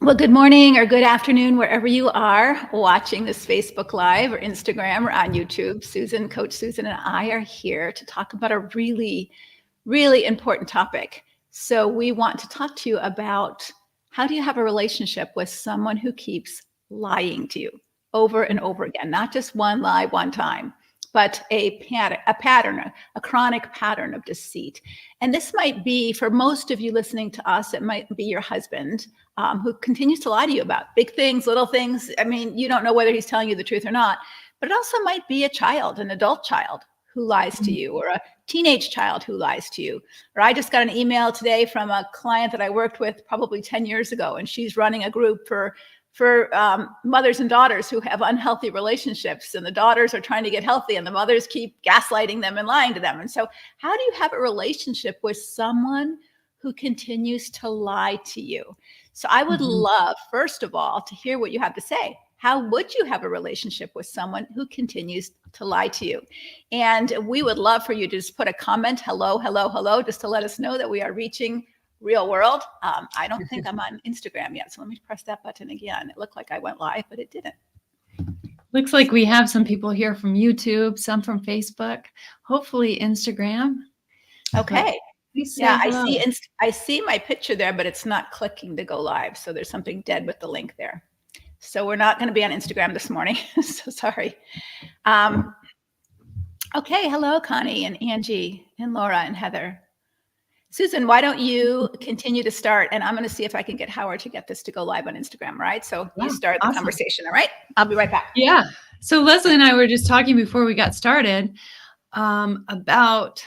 Well, good morning or good afternoon, wherever you are watching this Facebook Live or Instagram or on YouTube. Coach Susan, and I are here to talk about a really, really important topic. So we want to talk to you about how do you have a relationship with someone who keeps lying to you over and over again, not just one lie one time, but a pattern, a chronic pattern of deceit. And this might be, for most of you listening to us, it might be your husband who continues to lie to you about big things, little things. I mean, you don't know whether he's telling you the truth or not, but it also might be a child, an adult child who lies to you, or a teenage child who lies to you. Or I just got an email today from a client that I worked with probably 10 years ago, and she's running a group for mothers and daughters who have unhealthy relationships, and the daughters are trying to get healthy and the mothers keep gaslighting them and lying to them. And so how do you have a relationship with someone who continues to lie to you? So I would love, first of all, to hear what you have to say. How would you have a relationship with someone who continues to lie to you? And we would love for you to just put a comment, hello, hello, hello, just to let us know that we are reaching real world. I don't think I'm on Instagram yet, so let me press that button again. It looked like I went live, but it didn't. Looks like we have some people here from YouTube, some from Facebook, hopefully Instagram. Okay. Yeah, I see my picture there, but it's not clicking to go live. So there's something dead with the link there. So we're not going to be on Instagram this morning. So sorry. Okay. Hello, Connie and Angie and Laura and Heather. Susan, why don't you continue to start? And I'm going to see if I can get Howard to get this to go live on Instagram, right? So you start the conversation, all right? I'll be right back. Yeah. So Leslie and I were just talking before we got started about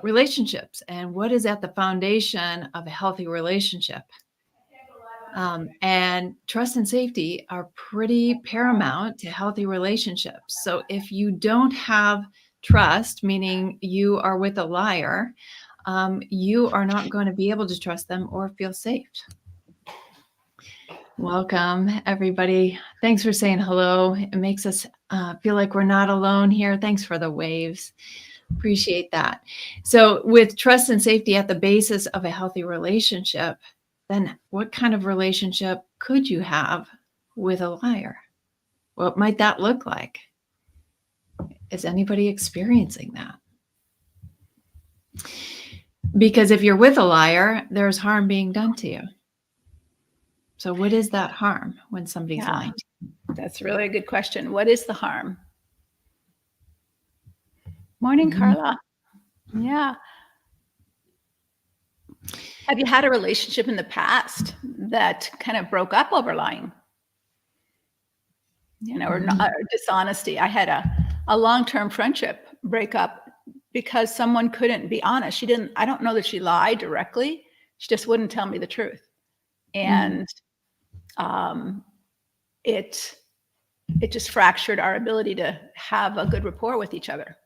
relationships and what is at the foundation of a healthy relationship. And trust and safety are pretty paramount to healthy relationships. So if you don't have trust, meaning you are with a liar, you are not going to be able to trust them or feel safe. Welcome, everybody. Thanks for saying hello. It makes us feel like we're not alone here. Thanks for the waves. Appreciate that. So with trust and safety at the basis of a healthy relationship, then what kind of relationship could you have with a liar? What might that look like? Is anybody experiencing that? Because if you're with a liar, there's harm being done to you. So what is that harm when somebody's lying to you? That's really a good question. What is the harm? Morning, Carla. Yeah. Have you had a relationship in the past that kind of broke up over lying? Or dishonesty. I had a long-term friendship break up because someone couldn't be honest. I don't know that she lied directly. She just wouldn't tell me the truth. And it just fractured our ability to have a good rapport with each other.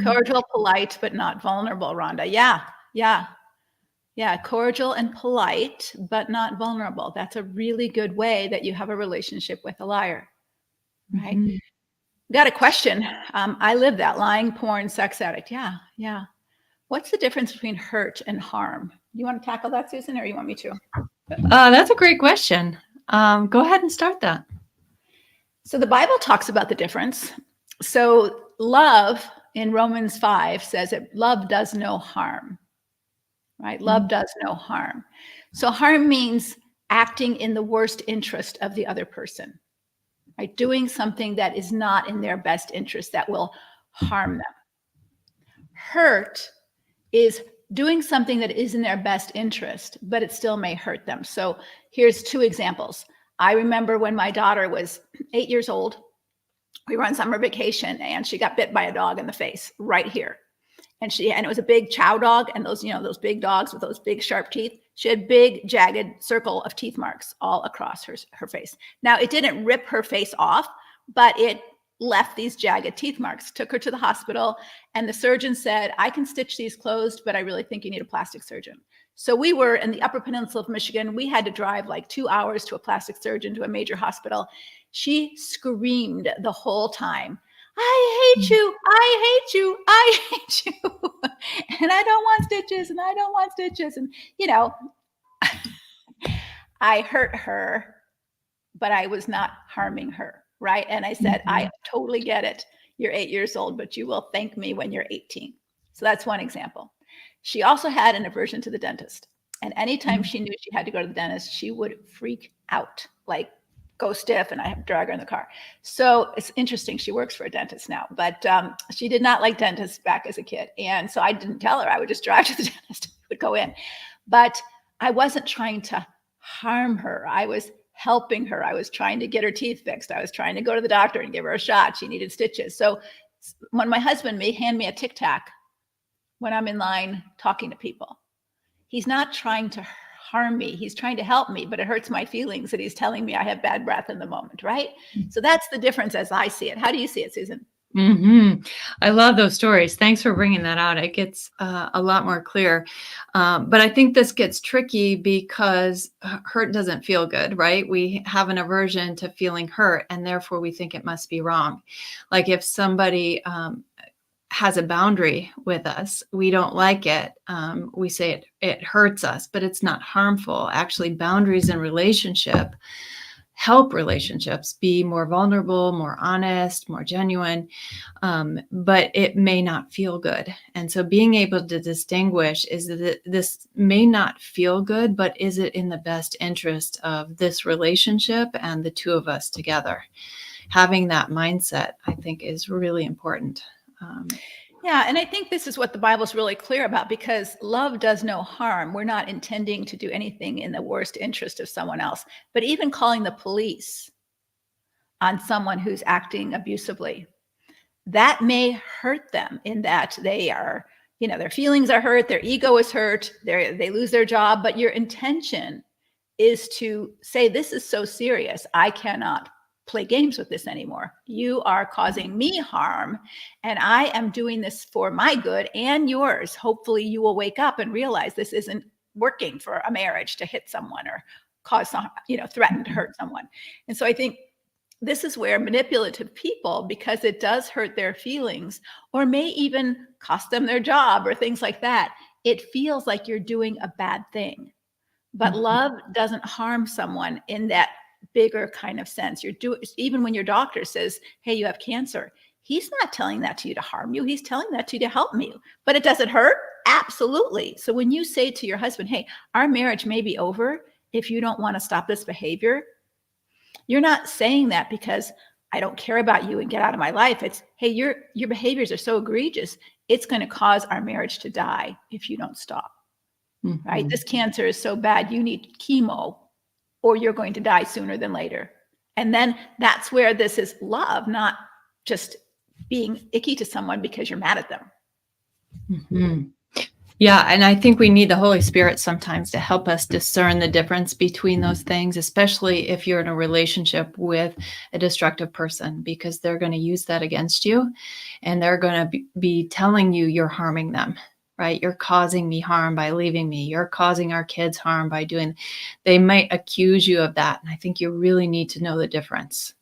Cordial, polite, but not vulnerable, Rhonda. Yeah. Cordial and polite, but not vulnerable. That's a really good way that you have a relationship with a liar, right? Got a question. I live that lying, porn, sex addict. Yeah. What's the difference between hurt and harm? You want to tackle that, Susan, or you want me to? That's a great question. Go ahead and start that. So the Bible talks about the difference. So love in Romans 5 says that love does no harm, right? Love does no harm. So harm means acting in the worst interest of the other person, right? Doing something that is not in their best interest that will harm them. Hurt is doing something that is in their best interest, but it still may hurt them. So here's two examples. I remember when my daughter was 8 years old, we were on summer vacation and she got bit by a dog in the face right here. And it was a big chow dog, and those big dogs with those big sharp teeth. She had big jagged circle of teeth marks all across her face. Now it didn't rip her face off, but it left these jagged teeth marks. Took her to the hospital, and the surgeon said, I can stitch these closed, but I really think you need a plastic surgeon. So we were in the Upper Peninsula of Michigan. We had to drive like 2 hours to a plastic surgeon, to a major hospital. She screamed the whole time, I hate you, I hate you, I hate you. And I don't want stitches, and I don't want stitches. And, I hurt her, but I was not harming her, right? And I said, I totally get it. You're 8 years old, but you will thank me when you're 18. So that's one example. She also had an aversion to the dentist. And anytime she knew she had to go to the dentist, she would freak out, like go stiff, and I have to drag her in the car. So it's interesting. She works for a dentist now, but she did not like dentists back as a kid. And so I didn't tell her. I would just drive to the dentist, would go in. But I wasn't trying to harm her. I was helping her. I was trying to get her teeth fixed. I was trying to go to the doctor and give her a shot. She needed stitches. So when my husband may hand me a Tic Tac when I'm in line talking to people, he's not trying to harm me. He's trying to help me, but it hurts my feelings that he's telling me I have bad breath in the moment, right? So that's the difference as I see it. How do you see it, Susan? I love those stories. Thanks for bringing that out. It gets a lot more clear. But I think this gets tricky because hurt doesn't feel good, right? We have an aversion to feeling hurt, and therefore we think it must be wrong. Like if somebody has a boundary with us, we don't like it. We say it hurts us, but it's not harmful. Actually, boundaries in relationship help relationships be more vulnerable, more honest, more genuine, but it may not feel good. And so being able to distinguish, is that this may not feel good, but is it in the best interest of this relationship and the two of us together? Having that mindset, I think, is really important. Yeah, and I think this is what the Bible's really clear about, because love does no harm. We're not intending to do anything in the worst interest of someone else. But even calling the police on someone who's acting abusively, that may hurt them in that they are, their feelings are hurt, their ego is hurt, they lose their job. But your intention is to say, this is so serious, I cannot play games with this anymore. You are causing me harm, and I am doing this for my good and yours. Hopefully you will wake up and realize this isn't working for a marriage, to hit someone or cause some, threaten to hurt someone. And so I think this is where manipulative people, because it does hurt their feelings or may even cost them their job or things like that, it feels like you're doing a bad thing. But love doesn't harm someone in that bigger kind of sense. Even when your doctor says, hey, you have cancer, he's not telling that to you to harm you. He's telling that to you to help you. But it doesn't hurt? Absolutely. So when you say to your husband, hey, our marriage may be over if you don't want to stop this behavior, you're not saying that because I don't care about you and get out of my life. It's, hey, your behaviors are so egregious, it's going to cause our marriage to die if you don't stop. Right? This cancer is so bad, you need chemo, or you're going to die sooner than later. And then that's where this is love, not just being icky to someone because you're mad at them. Yeah, and I think we need the Holy Spirit sometimes to help us discern the difference between those things, especially if you're in a relationship with a destructive person, because they're going to use that against you, and they're going to be telling you you're harming them. Right? You're causing me harm by leaving me. You're causing our kids harm by doing. They might accuse you of that. And I think you really need to know the difference.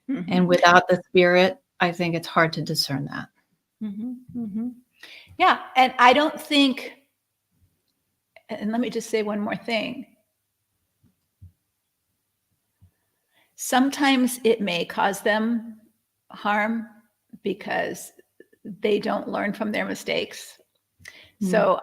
And without the Spirit, I think it's hard to discern that. Yeah. And I don't think, and let me just say one more thing. Sometimes it may cause them harm because they don't learn from their mistakes. So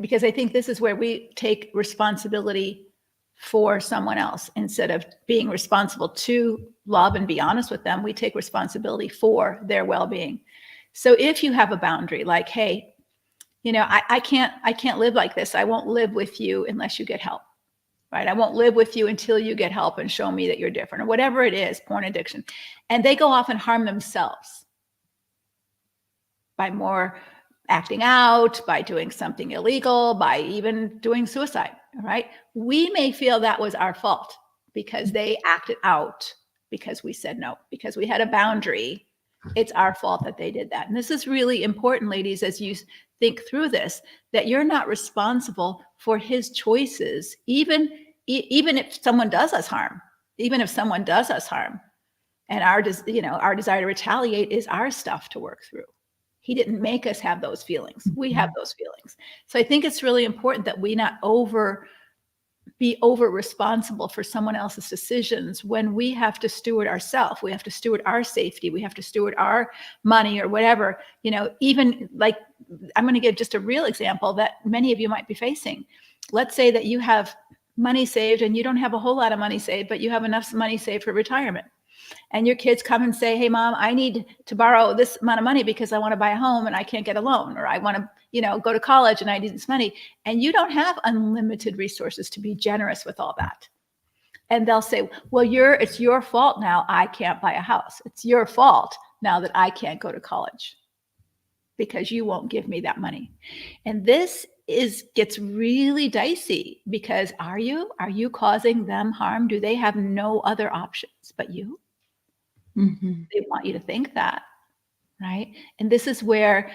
because I think this is where we take responsibility for someone else instead of being responsible to love and be honest with them. We take responsibility for their well-being. So if you have a boundary, like, hey, I can't live like this. I won't live with you unless you get help, right? I won't live with you until you get help and show me that you're different, or whatever it is, porn addiction. And they go off and harm themselves by more acting out, by doing something illegal, by even doing suicide, right? We may feel that was our fault because they acted out, because we said no, because we had a boundary. It's our fault that they did that. And this is really important, ladies, as you think through this, that you're not responsible for his choices, even if someone does us harm, and our desire to retaliate is our stuff to work through. He didn't make us have those feelings. We have those feelings. So I think it's really important that we not be over responsible for someone else's decisions when we have to steward ourselves. We have to steward our safety. We have to steward our money or whatever, even like, I'm going to give just a real example that many of you might be facing. Let's say that you have money saved and you don't have a whole lot of money saved, but you have enough money saved for retirement. And your kids come and say, hey, Mom, I need to borrow this amount of money because I want to buy a home and I can't get a loan, or I want to, go to college and I need this money. And you don't have unlimited resources to be generous with all that. And they'll say, well, it's your fault now I can't buy a house. It's your fault now that I can't go to college because you won't give me that money. And this gets really dicey because are you causing them harm? Do they have no other options but you? Mm-hmm. They want you to think that, right? And this is where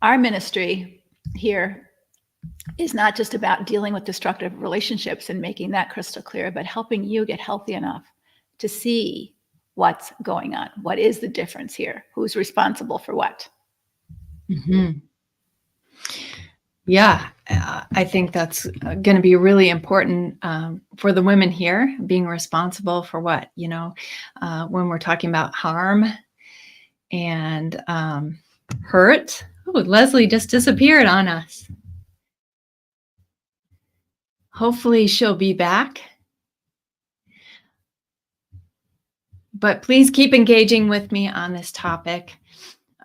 our ministry here is not just about dealing with destructive relationships and making that crystal clear, but helping you get healthy enough to see what's going on. What is the difference here? Who's responsible for what? Mm-hmm. Yeah, I think that's going to be really important for the women here, being responsible for what, when we're talking about harm and hurt. Oh, Leslie just disappeared on us. Hopefully she'll be back. But please keep engaging with me on this topic.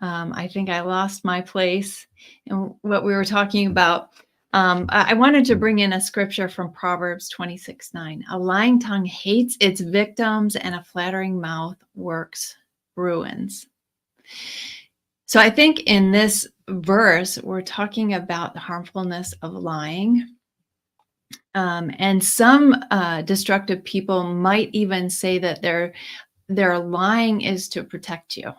I think I lost my place in what we were talking about. I wanted to bring in a scripture from Proverbs 26:9. A lying tongue hates its victims, and a flattering mouth works ruins. So I think in this verse, we're talking about the harmfulness of lying. And some destructive people might even say that their lying is to protect you.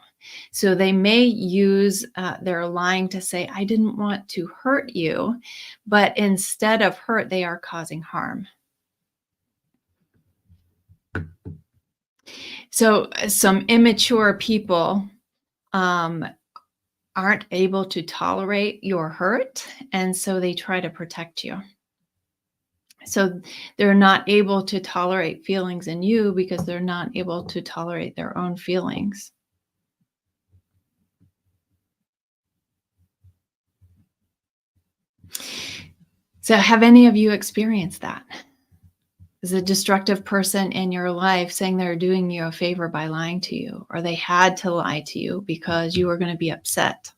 So they may use their lying to say, I didn't want to hurt you, but instead of hurt, they are causing harm. So some immature people aren't able to tolerate your hurt, and so they try to protect you. So they're not able to tolerate feelings in you because they're not able to tolerate their own feelings. So have any of you experienced that? Is a destructive person in your life saying they're doing you a favor by lying to you, or they had to lie to you because you were going to be upset?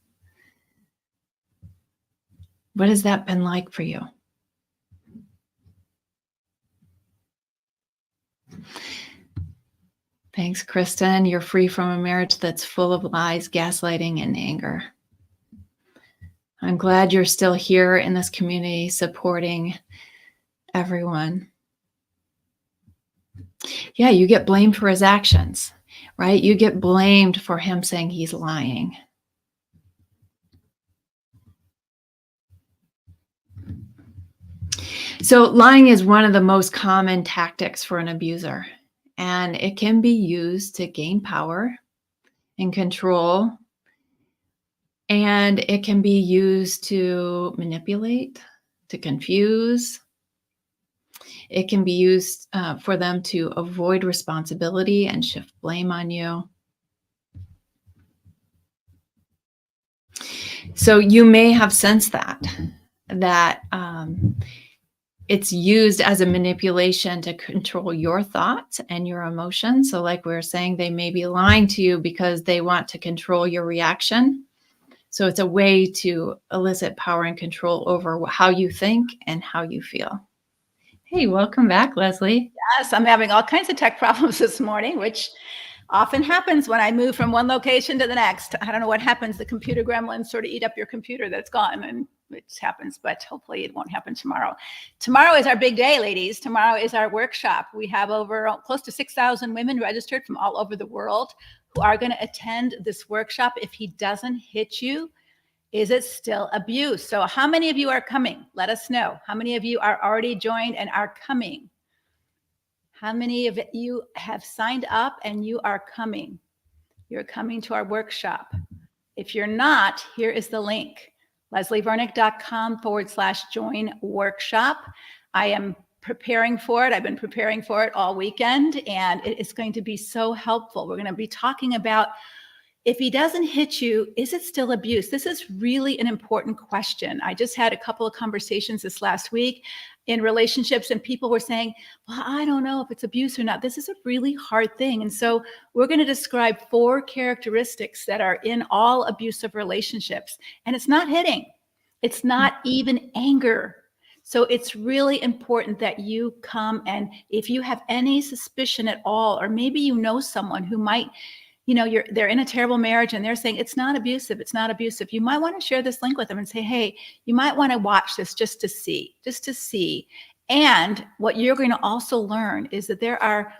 What has that been like for you? Thanks, Kristen. You're free from a marriage that's full of lies, gaslighting, and anger. I'm glad you're still here in this community supporting everyone. Yeah, you get blamed for his actions, right? You get blamed for him saying he's lying. So lying is one of the most common tactics for an abuser, and it can be used to gain power and control, and it can be used to manipulate, to confuse. It can be used for them to avoid responsibility and shift blame on you. So you may have sensed that it's used as a manipulation to control your thoughts and your emotions. So like we were saying, they may be lying to you because they want to control your reaction. So it's a way to elicit power and control over how you think and how you feel. Hey, welcome back, Leslie. Yes, I'm having all kinds of tech problems this morning, which often happens when I move from one location to the next. I don't know what happens. The computer gremlins sort of eat up your computer that's gone, and it happens, but hopefully it won't happen tomorrow. Tomorrow is our big day, ladies. Tomorrow is our workshop. We have over close to 6,000 women registered from all over the world who are going to attend this workshop. If he doesn't hit you, is it still abuse? So how many of you are coming? Let us know. How many of you are already joined and are coming? How many of you have signed up and you are coming? You're coming to our workshop. If you're not, here is the link, leslievernick.com/join workshop. I am preparing for it. I've been preparing for it all weekend, and it is going to be so helpful. We're going to be talking about, if he doesn't hit you, is it still abuse? This is really an important question. I just had a couple of conversations this last week in relationships, and people were saying, well, I don't know if it's abuse or not. This is a really hard thing. And so we're going to describe 4 characteristics that are in all abusive relationships. And it's not hitting. It's not even anger. So it's really important that you come, and if you have any suspicion at all, or maybe you know someone who might, they're in a terrible marriage and they're saying it's not abusive, it's not abusive, you might want to share this link with them and say, hey, you might want to watch this just to see. And what you're going to also learn is that there are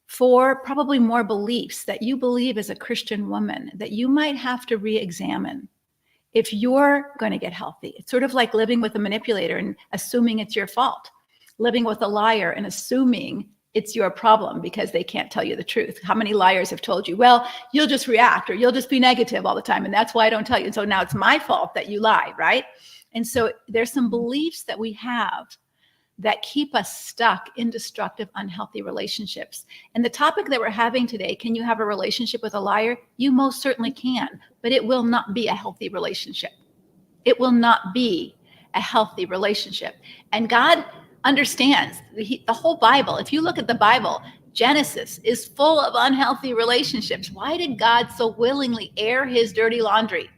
4, probably more, beliefs that you believe as a Christian woman that you might have to re-examine if you're going to get healthy. It's sort of like living with a manipulator and assuming it's your fault, living with a liar and assuming it's your problem because they can't tell you the truth. How many liars have told you, well, you'll just react or you'll just be negative all the time, and that's why I don't tell you. And so now it's my fault that you lie, right? And so there's some beliefs that we have that keep us stuck in destructive, unhealthy relationships. And the topic that we're having today, can you have a relationship with a liar? You most certainly can, but it will not be a healthy relationship. It will not be a healthy relationship. And God understands the whole Bible. If you look at the Bible, Genesis is full of unhealthy relationships. Why did God so willingly air his dirty laundry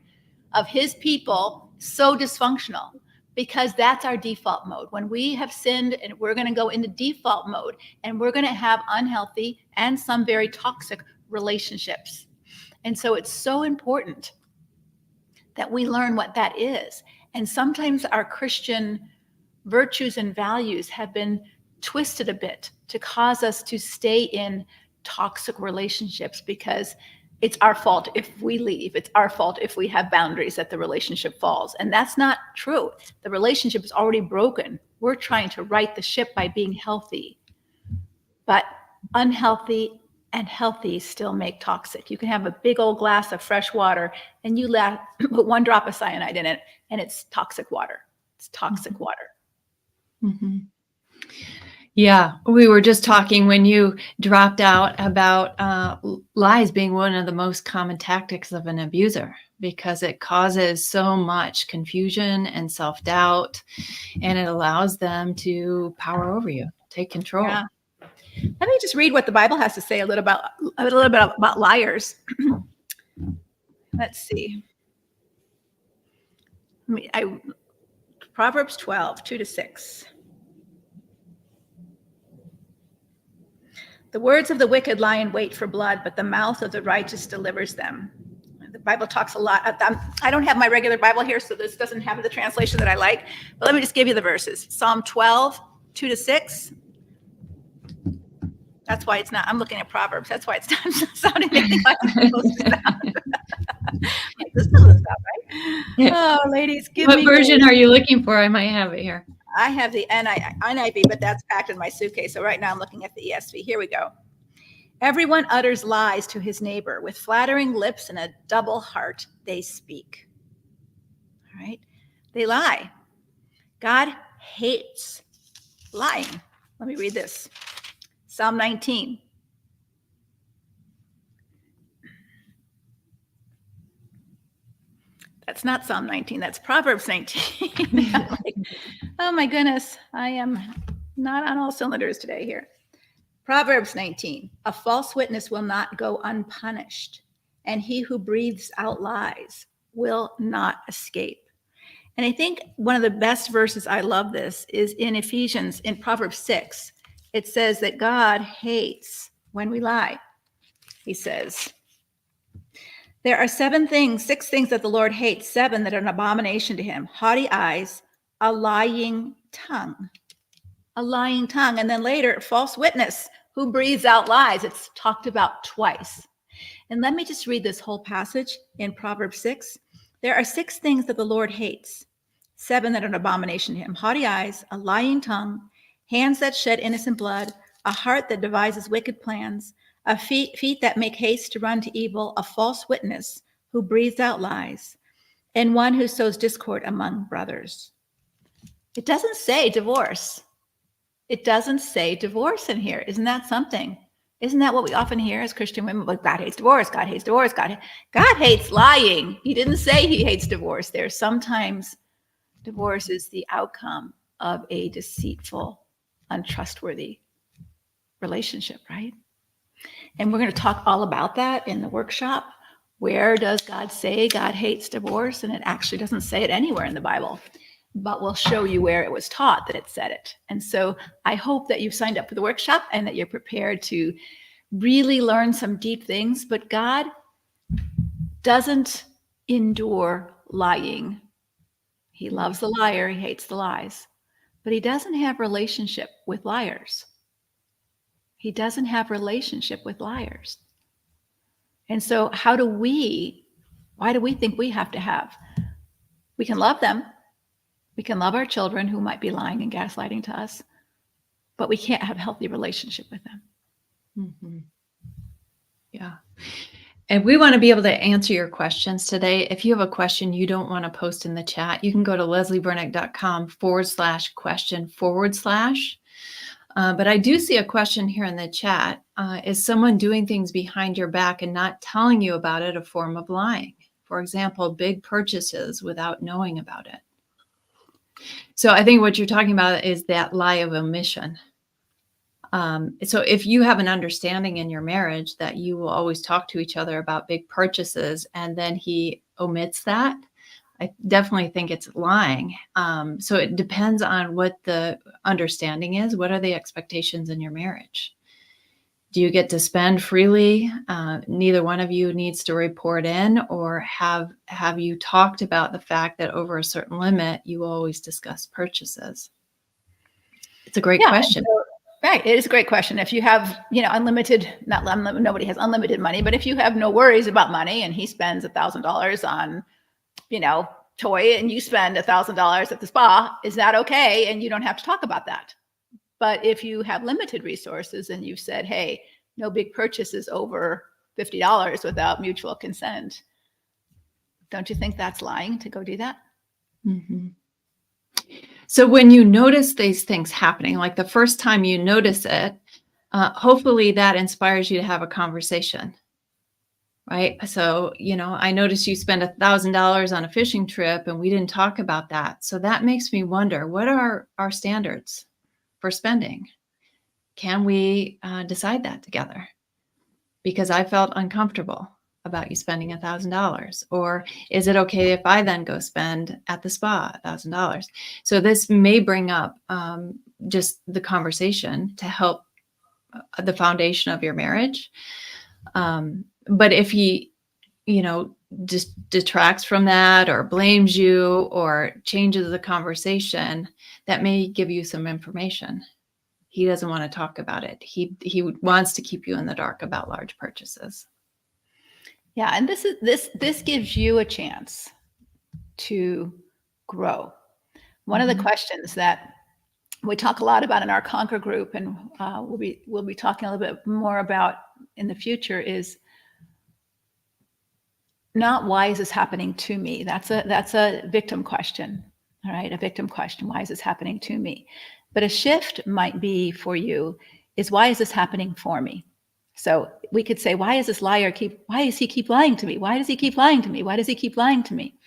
of his people so dysfunctional? Because that's our default mode. When we have sinned, and we're going to go into default mode, and we're going to have unhealthy and some very toxic relationships. And so it's so important that we learn what that is. And sometimes our Christian virtues and values have been twisted a bit to cause us to stay in toxic relationships because it's our fault if we leave. It's our fault if we have boundaries that the relationship falls. And that's not true. The relationship is already broken. We're trying to right the ship by being healthy. But unhealthy and healthy still make toxic. You can have a big old glass of fresh water and you put 1 drop of cyanide in it, and it's toxic water. It's toxic water. Mm-hmm. Yeah, we were just talking when you dropped out about lies being one of the most common tactics of an abuser, because it causes so much confusion and self-doubt, and it allows them to power over you, take control. Yeah. Let me just read what the Bible has to say a little bit about liars. Let's see. Proverbs 12, 2-6. The words of the wicked lie in wait for blood, but the mouth of the righteous delivers them. The Bible talks a lot. I don't have my regular Bible here, so this doesn't have the translation that I like. But let me just give you the verses. Psalm 12, 2-6. That's why it's not. I'm looking at Proverbs. That's why it's not sounding anything like it's supposed to sound. This doesn't sound right. Yeah. Oh, ladies, What version are you looking for? I might have it here. I have the NIV, but that's packed in my suitcase. So right now I'm looking at the ESV. Here we go. Everyone utters lies to his neighbor. With flattering lips and a double heart, they speak. All right. They lie. God hates lying. Let me read this. Psalm 19. That's not Psalm 19. That's Proverbs 19. Like, oh my goodness. I am not on all cylinders today here. Proverbs 19. A false witness will not go unpunished, and he who breathes out lies will not escape. And I think one of the best verses, I love this, is in Ephesians, in Proverbs 6. It says that God hates when we lie. He says, there are 6 things that the Lord hates, 7 that are an abomination to him: haughty eyes, a lying tongue. A lying tongue. And then later, false witness who breathes out lies. It's talked about twice. And let me just read this whole passage in Proverbs 6. There are 6 things that the Lord hates, 7 that are an abomination to him: haughty eyes, a lying tongue, hands that shed innocent blood, a heart that devises wicked plans, a feet that make haste to run to evil, a false witness who breathes out lies, and one who sows discord among brothers. It doesn't say divorce. It doesn't say divorce in here. Isn't that something? Isn't that what we often hear as Christian women? Like, God hates divorce. God hates divorce. God hates lying. He didn't say he hates divorce there. Sometimes divorce is the outcome of a deceitful, untrustworthy relationship, right? And we're going to talk all about that in the workshop. Where does God say God hates divorce? And it actually doesn't say it anywhere in the Bible, but we'll show you where it was taught that it said it. And so I hope that you've signed up for the workshop and that you're prepared to really learn some deep things. But God doesn't endure lying. He loves the liar. He hates the lies. But he doesn't have relationship with liars. He doesn't have relationship with liars. And so why do we think we have to have? We can love them. We can love our children who might be lying and gaslighting to us, but we can't have a healthy relationship with them. Mm-hmm. Yeah. And we want to be able to answer your questions today. If you have a question you don't want to post in the chat, you can go to lesliebernick.com/question/. But I do see a question here in the chat. Is someone doing things behind your back and not telling you about it a form of lying? For example, big purchases without knowing about it. So I think what you're talking about is that lie of omission. So if you have an understanding in your marriage that you will always talk to each other about big purchases and then he omits that, I definitely think it's lying. So it depends on what the understanding is. What are the expectations in your marriage? Do you get to spend freely? Neither one of you needs to report in, or have you talked about the fact that over a certain limit, you will always discuss purchases? It's a great question. Right. It is a great question. If you have, unlimited, nobody has unlimited money, but if you have no worries about money and he spends $1,000 on, toy and you spend $1,000 at the spa, is that okay? And you don't have to talk about that. But if you have limited resources and you've said, hey, no big purchases over $50 without mutual consent, don't you think that's lying to go do that? Mm-hmm. So when you notice these things happening, like the first time you notice it, hopefully that inspires you to have a conversation, right? So, I noticed you spend $1,000 on a fishing trip and we didn't talk about that. So that makes me wonder, what are our standards for spending? Can we decide that together? Because I felt uncomfortable about you spending $1,000, or is it okay if I then go spend at the spa $1,000? So this may bring up just the conversation to help the foundation of your marriage. But if he, just detracts from that or blames you or changes the conversation, that may give you some information. He doesn't want to talk about it. He wants to keep you in the dark about large purchases. Yeah, and this gives you a chance to grow. One of the questions that we talk a lot about in our Conquer group, and we'll be talking a little bit more about in the future, is not why is this happening to me? That's a victim question. All right, a victim question. Why is this happening to me? But a shift might be for you is, why is this happening for me? So we could say, why does he keep lying to me? Why does he keep lying to me? Why does he keep lying to me?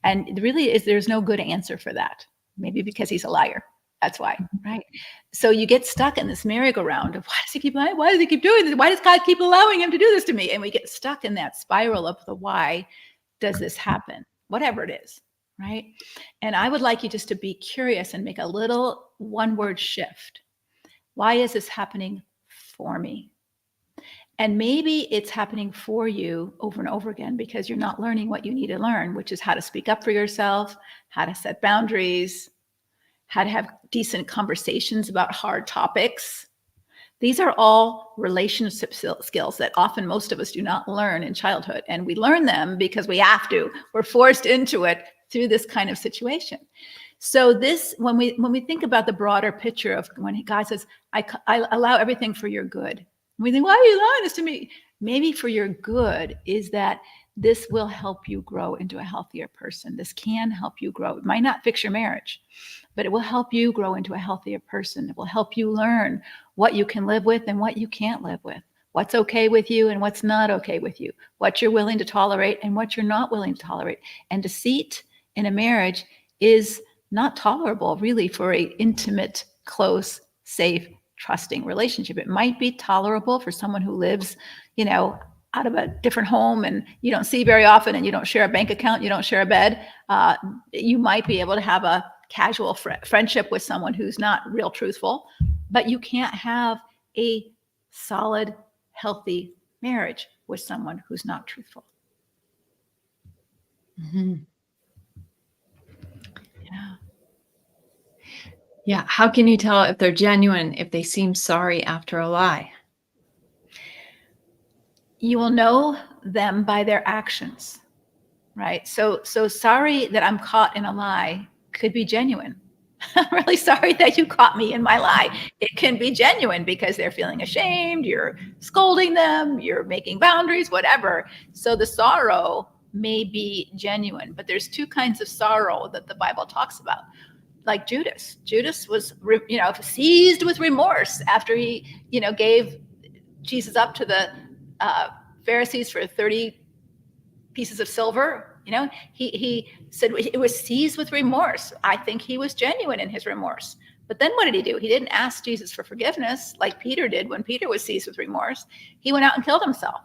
And really there's no good answer for that. Maybe because he's a liar. That's why, right? So you get stuck in this merry-go-round of, why does he keep lying? Why does he keep doing this? Why does God keep allowing him to do this to me? And we get stuck in that spiral of the why does this happen? Whatever it is, right? And I would like you just to be curious and make a little one-word shift. Why is this happening for me? And maybe it's happening for you over and over again because you're not learning what you need to learn, which is how to speak up for yourself, how to set boundaries, how to have decent conversations about hard topics. These are all relationship skills that often most of us do not learn in childhood. And we learn them because we have to. We're forced into it through this kind of situation. So this, when we think about the broader picture of when God says, I allow everything for your good. We think, why are you allowing this to me? Maybe for your good is that this will help you grow into a healthier person. This can help you grow. It might not fix your marriage, but it will help you grow into a healthier person. It will help you learn what you can live with and what you can't live with, what's okay with you and what's not okay with you, what you're willing to tolerate and what you're not willing to tolerate. And deceit in a marriage is not tolerable, really, for an intimate, close, safe, trusting relationship. It might be tolerable for someone who lives, out of a different home and you don't see very often, and you don't share a bank account, you don't share a bed. You might be able to have a casual friendship with someone who's not real truthful, but you can't have a solid, healthy marriage with someone who's not truthful. Mm-hmm. Yeah. How can you tell if they're genuine, if they seem sorry after a lie? You will know them by their actions, right? So sorry that I'm caught in a lie could be genuine. I'm really sorry that you caught me in my lie. It can be genuine because they're feeling ashamed, you're scolding them, you're making boundaries, whatever. So the sorrow may be genuine, but there's two kinds of sorrow that the Bible talks about. Like Judas. Judas was, seized with remorse after he, gave Jesus up to the Pharisees for 30 pieces of silver. He said it was seized with remorse. I think he was genuine in his remorse. But then what did he do? He didn't ask Jesus for forgiveness like Peter did when Peter was seized with remorse. He went out and killed himself.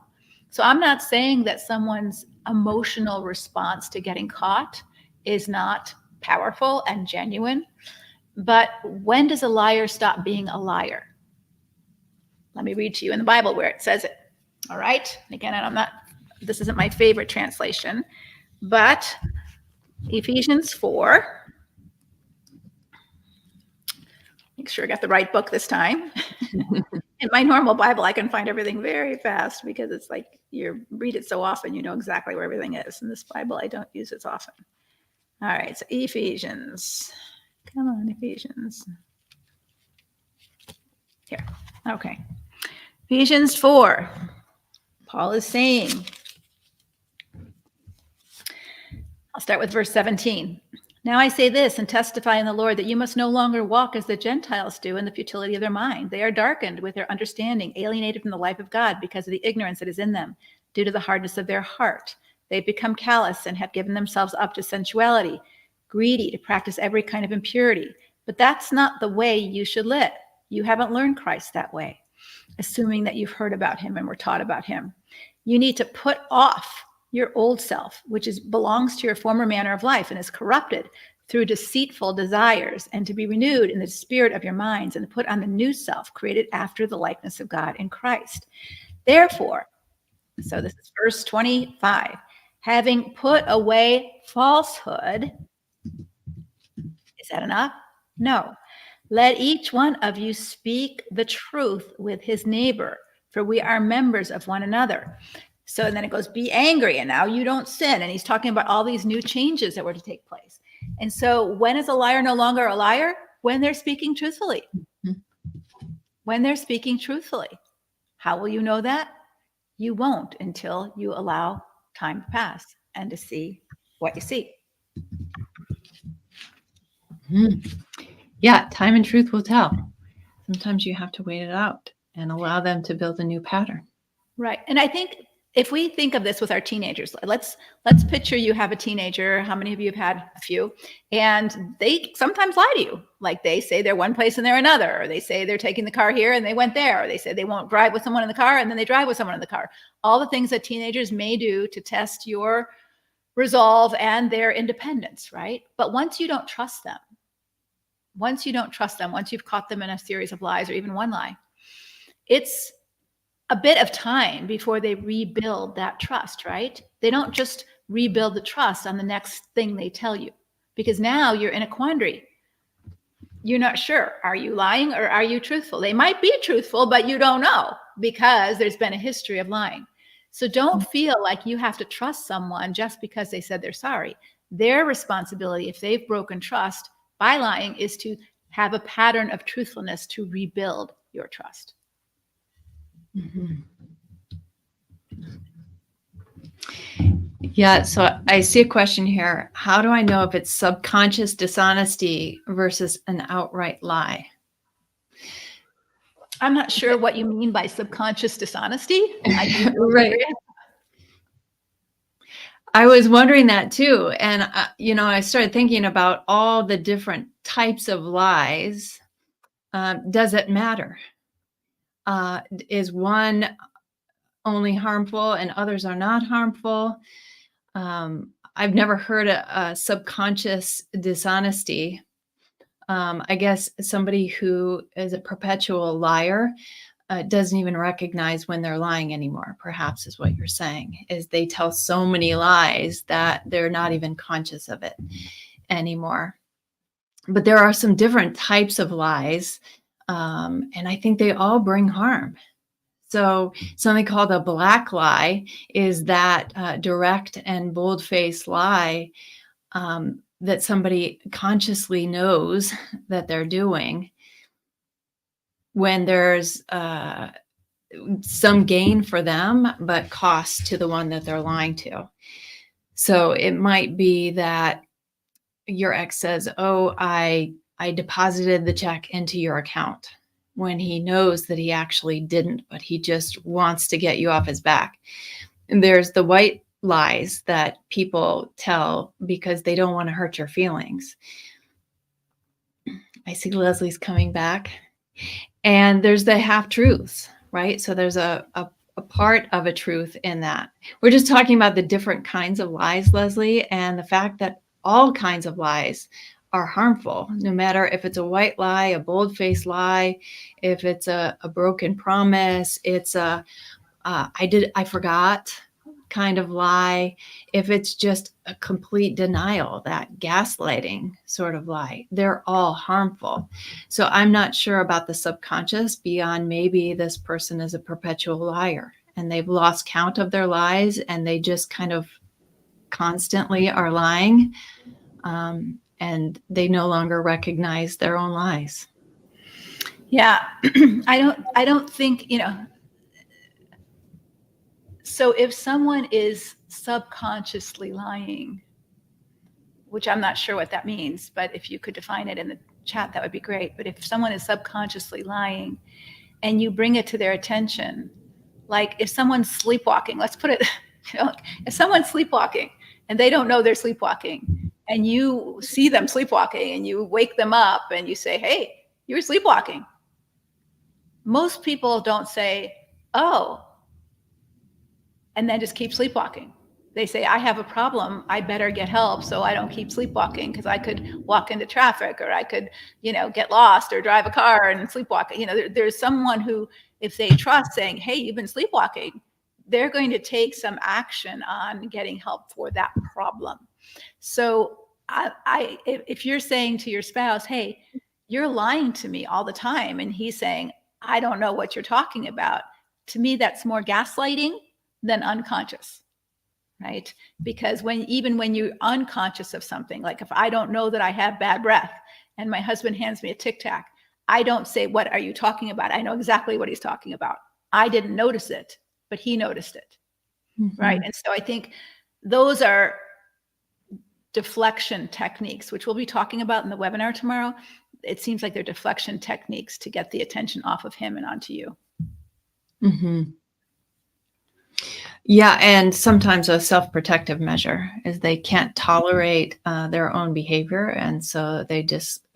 So I'm not saying that someone's emotional response to getting caught is not powerful and genuine. But when does a liar stop being a liar? Let me read to you in the Bible where it says it. All right. Again, this isn't my favorite translation, but Ephesians 4. Make sure I got the right book this time. In my normal Bible, I can find everything very fast because it's like you read it so often, you know exactly where everything is. In this Bible, I don't use it often. All right. So Ephesians. Come on, Ephesians. Here. Okay. Ephesians 4. Paul is saying, I'll start with verse 17. Now I say this and testify in the Lord that you must no longer walk as the Gentiles do in the futility of their mind. They are darkened with their understanding, alienated from the life of God because of the ignorance that is in them, due to the hardness of their heart. They've become callous and have given themselves up to sensuality, greedy to practice every kind of impurity. But that's not the way you should live. You haven't learned Christ that way, assuming that you've heard about him and were taught about him. You need to put off your old self, which belongs to your former manner of life and is corrupted through deceitful desires, and to be renewed in the spirit of your minds, and to put on the new self, created after the likeness of God in Christ. Therefore, so this is verse 25, having put away falsehood, is that enough? No. Let each one of you speak the truth with his neighbor, for we are members of one another. So then it goes, be angry, and now you don't sin. And he's talking about all these new changes that were to take place. And so when is a liar no longer a liar? When they're speaking truthfully. When they're speaking truthfully. How will you know that? You won't until you allow time to pass and to see what you see. Yeah, time and truth will tell. Sometimes you have to wait it out and allow them to build a new pattern. Right. And I think if we think of this with our teenagers, let's picture you have a teenager. How many of you have had a few? And they sometimes lie to you. Like they say they're one place and they're another, or they say they're taking the car here and they went there, or they say they won't drive with someone in the car and then they drive with someone in the car. All the things that teenagers may do to test your resolve and their independence, right? But once you don't trust them, once you've caught them in a series of lies or even one lie, it's a bit of time before they rebuild that trust, right? They don't just rebuild the trust on the next thing they tell you, because now you're in a quandary. You're not sure. Are you lying or are you truthful? They might be truthful, but you don't know because there's been a history of lying. So don't feel like you have to trust someone just because they said they're sorry. Their responsibility, if they've broken trust by lying, is to have a pattern of truthfulness to rebuild your trust. Yeah, so I see a question here. How do I know if it's subconscious dishonesty versus an outright lie? I'm not sure what you mean by subconscious dishonesty. I'd be really Right. curious. I was wondering that too. And, I started thinking about all the different types of lies. Does it matter? Is one only harmful and others are not harmful? I've never heard a subconscious dishonesty. I guess somebody who is a perpetual liar doesn't even recognize when they're lying anymore, perhaps is what you're saying, is they tell so many lies that they're not even conscious of it anymore. But there are some different types of lies, and I think they all bring harm. So something called a black lie is that direct and bold-faced lie that somebody consciously knows that they're doing when there's some gain for them, but cost to the one that they're lying to. So it might be that your ex says, "Oh, I deposited the check into your account," when he knows that he actually didn't, but he just wants to get you off his back. And there's the white lies that people tell because they don't want to hurt your feelings. I see Leslie's coming back. And there's the half truths, right? So there's a part of a truth in that. We're just talking about the different kinds of lies, Leslie, and the fact that all kinds of lies are harmful, no matter if it's a white lie, a bold-faced lie, if it's a broken promise, it's I forgot kind of lie, if it's just a complete denial, that gaslighting sort of lie, they're all harmful. So I'm not sure about the subconscious beyond maybe this person is a perpetual liar and they've lost count of their lies and they just kind of constantly are lying, and they no longer recognize their own lies. Yeah, I don't think, so if someone is subconsciously lying, which I'm not sure what that means, but if you could define it in the chat, that would be great. But if someone is subconsciously lying and you bring it to their attention, like if someone's sleepwalking, let's put it, if someone's sleepwalking and they don't know they're sleepwalking and you see them sleepwalking and you wake them up and you say, "Hey, you were sleepwalking." Most people don't say, "Oh," and then just keep sleepwalking. They say, "I have a problem. I better get help so I don't keep sleepwalking because I could walk into traffic or I could, get lost or drive a car and sleepwalk." There's someone who, if they trust, saying, "Hey, you've been sleepwalking," they're going to take some action on getting help for that problem. So if you're saying to your spouse, "Hey, you're lying to me all the time," and he's saying, "I don't know what you're talking about," to me, that's more gaslighting than unconscious, right? Because even when you're unconscious of something, like if I don't know that I have bad breath and my husband hands me a Tic Tac, I don't say, "What are you talking about?" I know exactly what he's talking about. I didn't notice it, but he noticed it, right? And so I think those are deflection techniques, which we'll be talking about in the webinar tomorrow. It seems like they're deflection techniques to get the attention off of him and onto you. Mm-hmm. Yeah, and sometimes a self-protective measure is they can't tolerate their own behavior, and so they just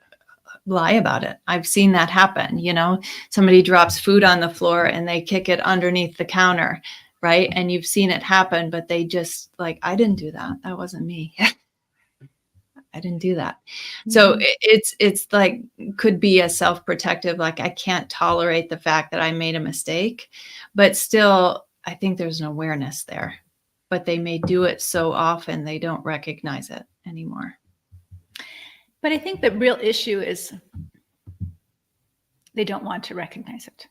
lie about it. I've seen that happen. Somebody drops food on the floor and they kick it underneath the counter, right? And you've seen it happen, but they just like, "I didn't do that. That wasn't me." I didn't do that. So it's like, could be a self-protective, like I can't tolerate the fact that I made a mistake, but still I think there's an awareness there, but they may do it so often they don't recognize it anymore. But I think the real issue is they don't want to recognize it.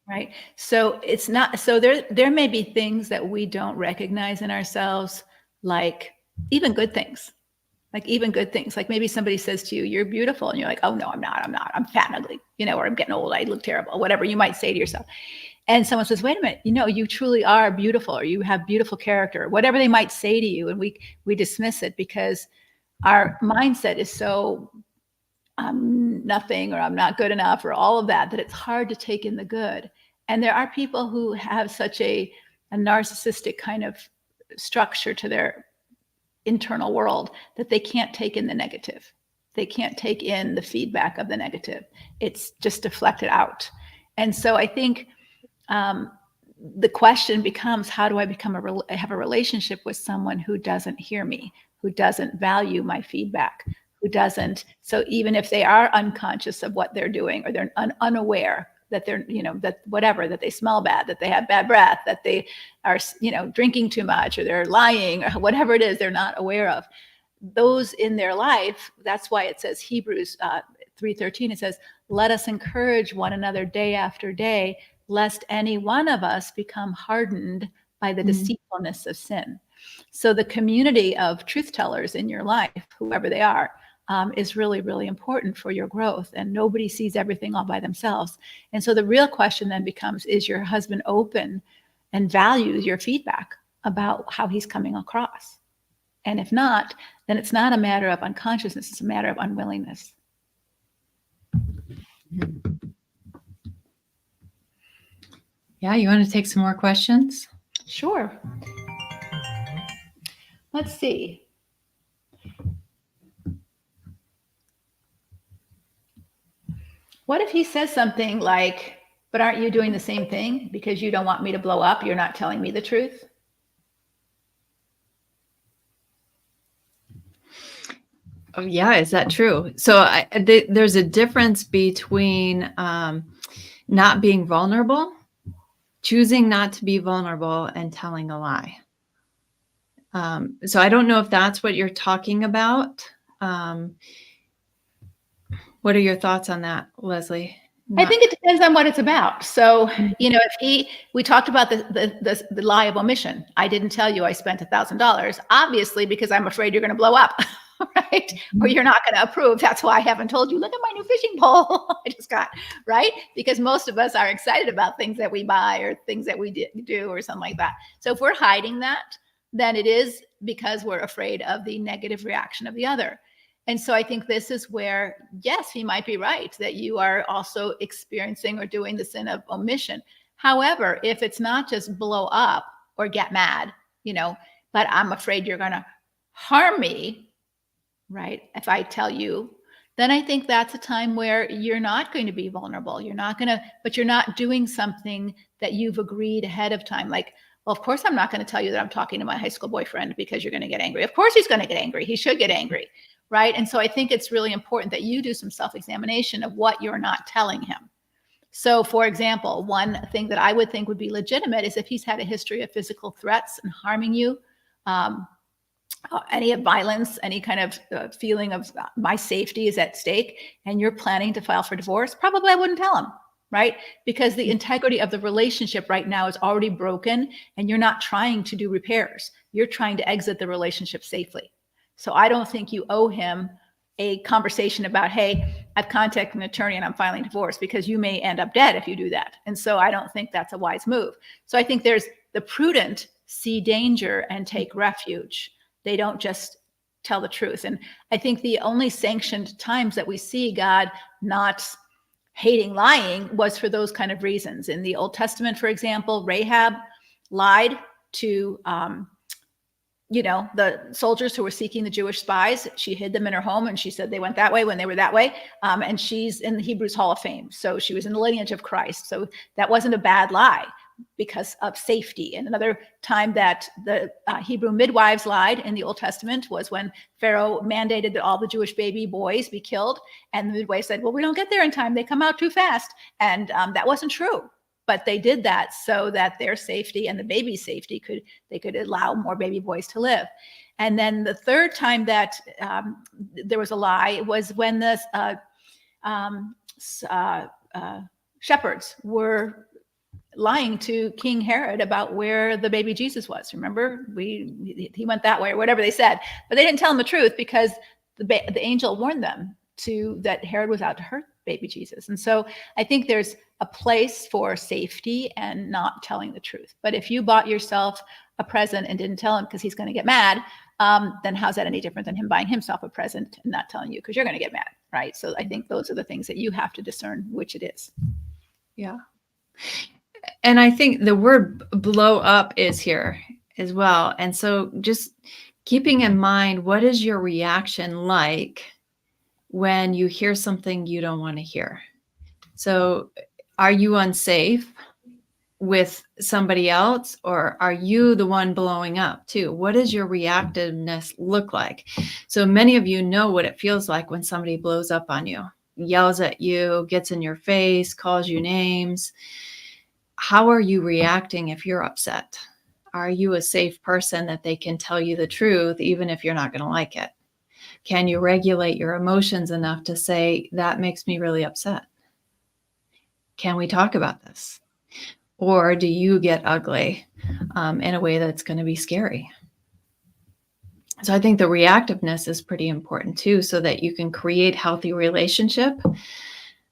Right? So it's not, so there may be things that we don't recognize in ourselves, like even good things. Like maybe somebody says to you, "You're beautiful." And you're like, "Oh no, I'm not. I'm fat and ugly, or I'm getting old. I look terrible," whatever you might say to yourself. and someone says, wait a minute, you truly are beautiful, or you have beautiful character, or whatever they might say to you, and we dismiss it because our mindset is so I'm nothing, or I'm not good enough, or all of that it's hard to take in the good. And there are people who have such a narcissistic kind of structure to their internal world that they can't take in the negative. They can't take in the feedback of the negative. It's just deflected out. And so I think the question becomes, how do I have a relationship with someone who doesn't hear me, who doesn't value my feedback, who doesn't. So even if they are unconscious of what they're doing, or they're unaware that they're, that whatever, that they smell bad, that they have bad breath, that they are, drinking too much, or they're lying, or whatever it is they're not aware of, those in their life. That's why it says Hebrews 3:13, it says, let us encourage one another day after day, lest any one of us become hardened by the deceitfulness of sin. So the community of truth tellers in your life, whoever they are, is really, really important for your growth. And nobody sees everything all by themselves. And so the real question then becomes, is your husband open and values your feedback about how he's coming across? And if not, then it's not a matter of unconsciousness, it's a matter of unwillingness. Yeah, you want to take some more questions? Sure. Let's see. What if he says something like, but aren't you doing the same thing? Because you don't want me to blow up, you're not telling me the truth? Oh, yeah, is that true? So there's a difference between not being vulnerable, choosing not to be vulnerable, and telling a lie. So I don't know if that's what you're talking about. What are your thoughts on that, Leslie? I think it depends on what it's about. So, if we talked about the lie of omission. I didn't tell you I spent $1,000, obviously, because I'm afraid you're going to blow up, right? Or you're not going to approve. That's why I haven't told you, look at my new fishing pole I just got, right? Because most of us are excited about things that we buy, or things that we do, or something like that. So if we're hiding that, then it is because we're afraid of the negative reaction of the other. And so I think this is where, yes, he might be right, that you are also experiencing or doing the sin of omission. However, if it's not just blow up or get mad, but I'm afraid you're going to harm me, right? If I tell you, then I think that's a time where you're not going to be vulnerable. But you're not doing something that you've agreed ahead of time. Like, well, of course, I'm not going to tell you that I'm talking to my high school boyfriend because you're going to get angry. Of course, he's going to get angry. He should get angry. Right. And so I think it's really important that you do some self-examination of what you're not telling him. So, for example, one thing that I would think would be legitimate is if he's had a history of physical threats and harming you, any violence, any kind of feeling of my safety is at stake, and you're planning to file for divorce, probably I wouldn't tell him. Right? Because the integrity of the relationship right now is already broken, and you're not trying to do repairs. You're trying to exit the relationship safely. So I don't think you owe him a conversation about, hey, I've contacted an attorney and I'm filing divorce, because you may end up dead if you do that. And so I don't think that's a wise move. So I think there's the prudent see danger and take refuge. They don't just tell the truth. And I think the only sanctioned times that we see God not hating lying was for those kind of reasons. In the Old Testament, for example, Rahab lied to the soldiers who were seeking the Jewish spies. She hid them in her home, and she said they went that way when they were that way. And she's in the Hebrews Hall of Fame. So she was in the lineage of Christ. So that wasn't a bad lie because of safety. And another time that the Hebrew midwives lied in the Old Testament was when Pharaoh mandated that all the Jewish baby boys be killed. And the midwife said, well, we don't get there in time. They come out too fast. And that wasn't true. But they did that so that their safety and the baby's safety they could allow more baby boys to live. And then the third time that there was a lie was when the shepherds were lying to King Herod about where the baby Jesus was. Remember, he went that way, or whatever they said, but they didn't tell him the truth because the angel warned them that Herod was out to hurt baby Jesus. And so I think there's a place for safety and not telling the truth. But if you bought yourself a present and didn't tell him because he's going to get mad, then how's that any different than him buying himself a present and not telling you because you're going to get mad, right? So I think those are the things that you have to discern which it is. Yeah. And I think the word blow up is here as well. And so just keeping in mind, what is your reaction like when you hear something you don't want to hear? So are you unsafe with somebody else, or are you the one blowing up too? What does your reactiveness look like? So many of you know what it feels like when somebody blows up on you, yells at you, gets in your face, calls you names. How are you reacting if you're upset? Are you a safe person that they can tell you the truth, even if you're not going to like it? Can you regulate your emotions enough to say, that makes me really upset? Can we talk about this? Or do you get ugly in a way that's going to be scary? So I think the reactiveness is pretty important too, so that you can create healthy relationship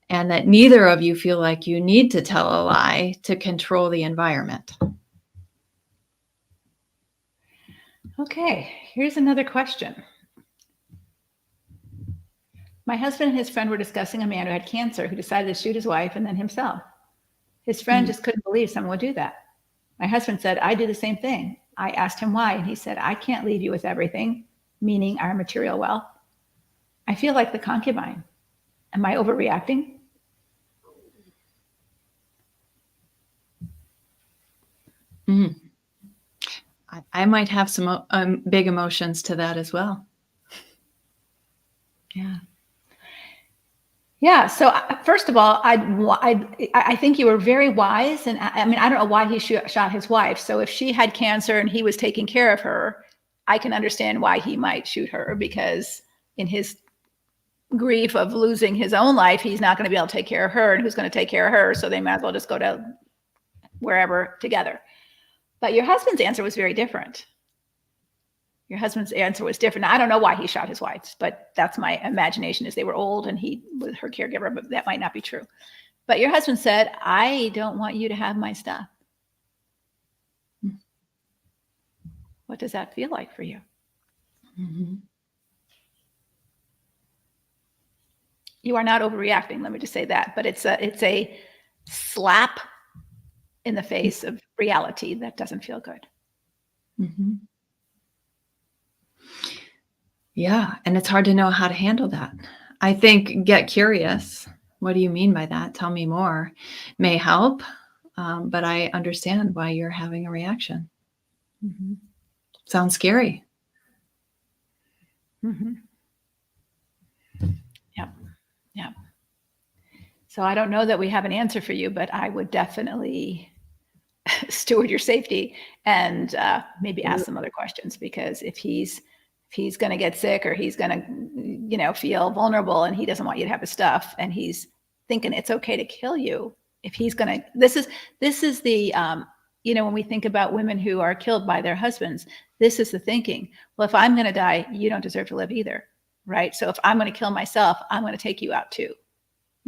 and that neither of you feel like you need to tell a lie to control the environment. Okay, here's another question. My husband and his friend were discussing a man who had cancer who decided to shoot his wife and then himself. His friend just couldn't believe someone would do that. My husband said, I do the same thing. I asked him why, and he said, I can't leave you with everything, meaning our material wealth. I feel like the concubine. Am I overreacting? I might have some big emotions to that as well. Yeah. Yeah. So first of all, I think you were very wise. And I mean, I don't know why he shot his wife. So if she had cancer and he was taking care of her, I can understand why he might shoot her, because in his grief of losing his own life, he's not going to be able to take care of her. And who's going to take care of her? So they might as well just go to wherever together. But your husband's answer was very different. Your husband's answer was different. I don't know why he shot his wife, but that's my imagination, is they were old and he was her caregiver, but that might not be true. But your husband said, I don't want you to have my stuff. What does that feel like for you? Mm-hmm. You are not overreacting. Let me just say that, but it's a slap in the face of reality that doesn't feel good. Mm-hmm. Yeah. And it's hard to know how to handle that. I think get curious. What do you mean by that? Tell me more. May help. But I understand why you're having a reaction. Mm-hmm. Sounds scary. Mm-hmm. Yep. Yep. So I don't know that we have an answer for you, but I would definitely steward your safety and maybe ask some other questions, because if he's going to get sick, or he's going to, feel vulnerable, and he doesn't want you to have his stuff, and he's thinking it's okay to kill you, if he's going to, this is the, when we think about women who are killed by their husbands, this is the thinking. Well, if I'm going to die, you don't deserve to live either. Right. So if I'm going to kill myself, I'm going to take you out too.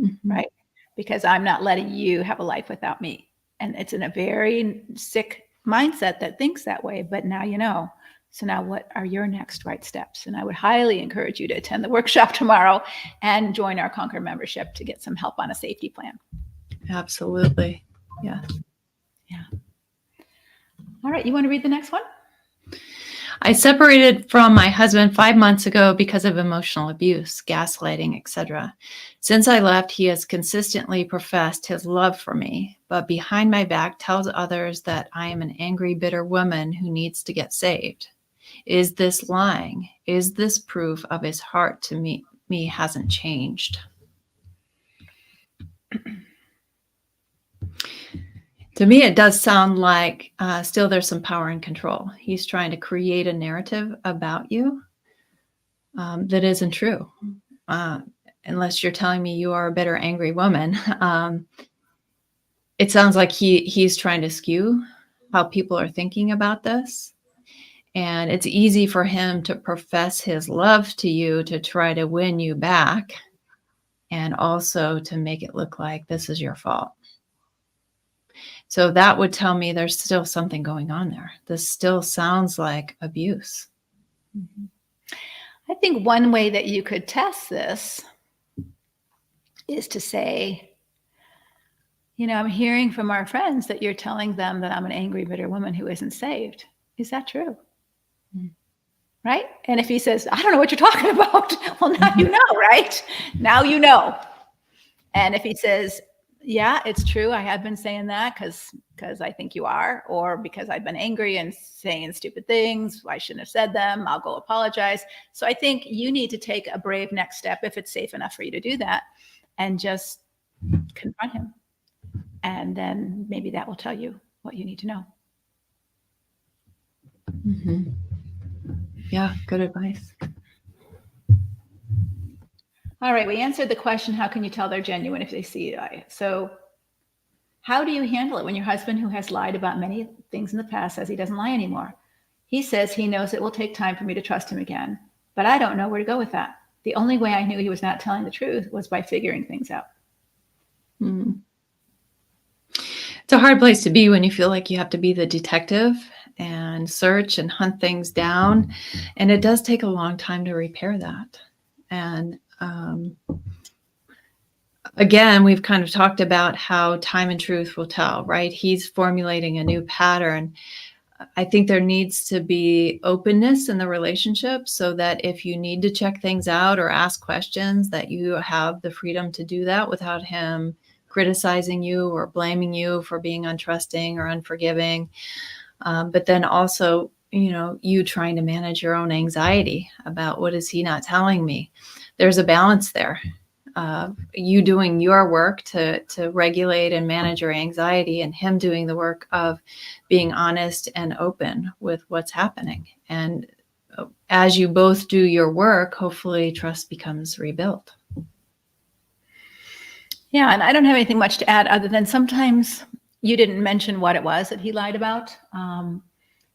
Mm-hmm. Right. Because I'm not letting you have a life without me. And it's in a very sick mindset that thinks that way. But now you know. So now what are your next right steps? And I would highly encourage you to attend the workshop tomorrow and join our Conquer membership to get some help on a safety plan. Absolutely. Yeah. Yeah. All right. You want to read the next one? I separated from my husband 5 months ago because of emotional abuse, gaslighting, etc. Since I left, he has consistently professed his love for me, but behind my back tells others that I am an angry, bitter woman who needs to get saved. Is this lying? Is this proof of his heart to me hasn't changed? To me, it does sound like still there's some power and control. He's trying to create a narrative about you that isn't true. Unless you're telling me you are a bitter, angry woman. It sounds like he's trying to skew how people are thinking about this. And it's easy for him to profess his love to you to try to win you back. and also to make it look like this is your fault. So that would tell me there's still something going on there. This still sounds like abuse. I think one way that you could test this is to say, I'm hearing from our friends that you're telling them that I'm an angry, bitter woman who isn't saved. Is that true? Right? And if he says, I don't know what you're talking about, well, now you know, right? Now you know. And if he says, yeah, it's true, I have been saying that because I think you are, or because I've been angry and saying stupid things, I shouldn't have said them, I'll go apologize. So I think you need to take a brave next step, if it's safe enough for you to do that, and just confront him. And then maybe that will tell you what you need to know. Mm-hmm. Yeah, good advice. All right, we answered the question, how can you tell they're genuine if they see it? So how do you handle it when your husband, who has lied about many things in the past, says he doesn't lie anymore? He says he knows it will take time for me to trust him again, but I don't know where to go with that. The only way I knew he was not telling the truth was by figuring things out. It's a hard place to be when you feel like you have to be the detective and search and hunt things down. And it does take a long time to repair that. And again, we've kind of talked about how time and truth will tell, right? He's formulating a new pattern. I think there needs to be openness in the relationship so that if you need to check things out or ask questions, that you have the freedom to do that without him criticizing you or blaming you for being untrusting or unforgiving. But then also, you trying to manage your own anxiety about what is he not telling me? There's a balance there. You doing your work to regulate and manage your anxiety, and him doing the work of being honest and open with what's happening. And as you both do your work, hopefully trust becomes rebuilt. Yeah, and I don't have anything much to add other than sometimes you didn't mention what it was that he lied about.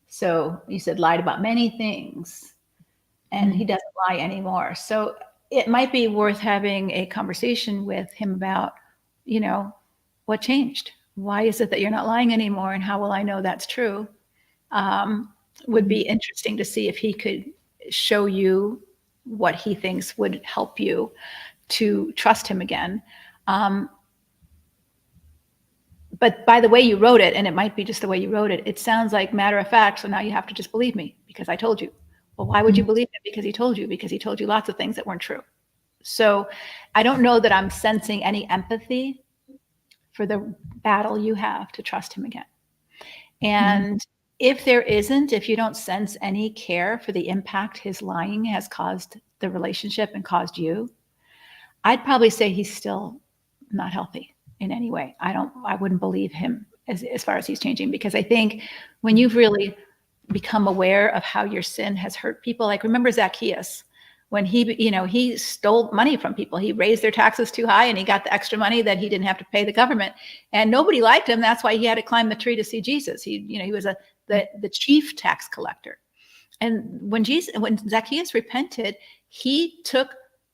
So you said lied about many things, and he doesn't lie anymore. So it might be worth having a conversation with him about, what changed? Why is it that you're not lying anymore? And how will I know that's true? Would be interesting to see if he could show you what he thinks would help you to trust him again. But by the way you wrote it, and it might be just the way you wrote it, it sounds like matter of fact. So now you have to just believe me because I told you. Well, why would you believe him? Because he told you, lots of things that weren't true. So I don't know that I'm sensing any empathy for the battle you have to trust him again. And if you don't sense any care for the impact his lying has caused the relationship and caused you, I'd probably say he's still not healthy in any way. I wouldn't believe him as far as he's changing, because I think when you've really become aware of how your sin has hurt people, like remember Zacchaeus, when he stole money from people, he raised their taxes too high and he got the extra money that he didn't have to pay the government, and nobody liked him. That's why he had to climb the tree to see Jesus. He was the chief tax collector. And when Zacchaeus repented, he took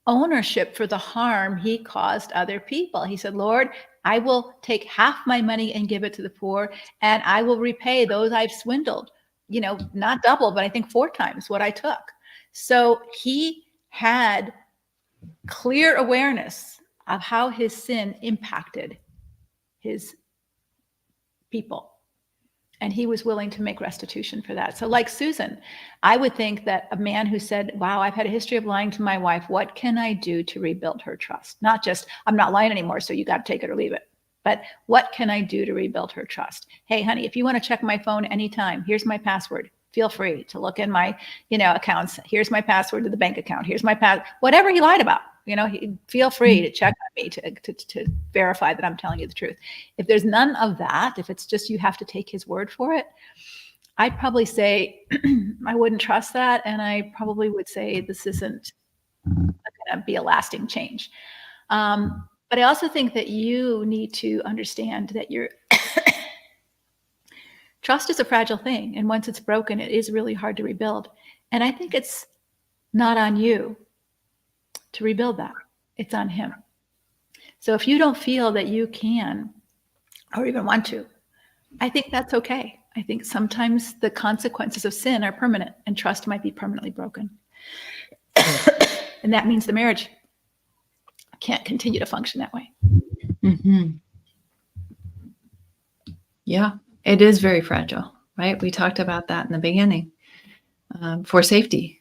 ownership for the harm he caused other people. He said, Lord, I will take half my money and give it to the poor, and I will repay those I've swindled, not double, but I think 4 times what I took. So he had clear awareness of how his sin impacted his people. And he was willing to make restitution for that. So like Susan, I would think that a man who said, wow, I've had a history of lying to my wife. What can I do to rebuild her trust? Not just, I'm not lying anymore, so you got to take it or leave it. But what can I do to rebuild her trust? Hey, honey, if you want to check my phone anytime, here's my password. Feel free to look in my, accounts. Here's my password to the bank account. Here's my whatever he lied about. Feel free to check on me to verify that I'm telling you the truth. If there's none of that, if it's just you have to take his word for it, I'd probably say I wouldn't trust that, and I probably would say this isn't going to be a lasting change. But I also think that you need to understand that your trust is a fragile thing, and once it's broken, it is really hard to rebuild. And I think it's not on you to rebuild that. It's on him. So if you don't feel that you can or even want to, I think that's okay. I think sometimes the consequences of sin are permanent and trust might be permanently broken. And that means the marriage can't continue to function that way. Mm-hmm. Yeah, it is very fragile, right? We talked about that in the beginning. For safety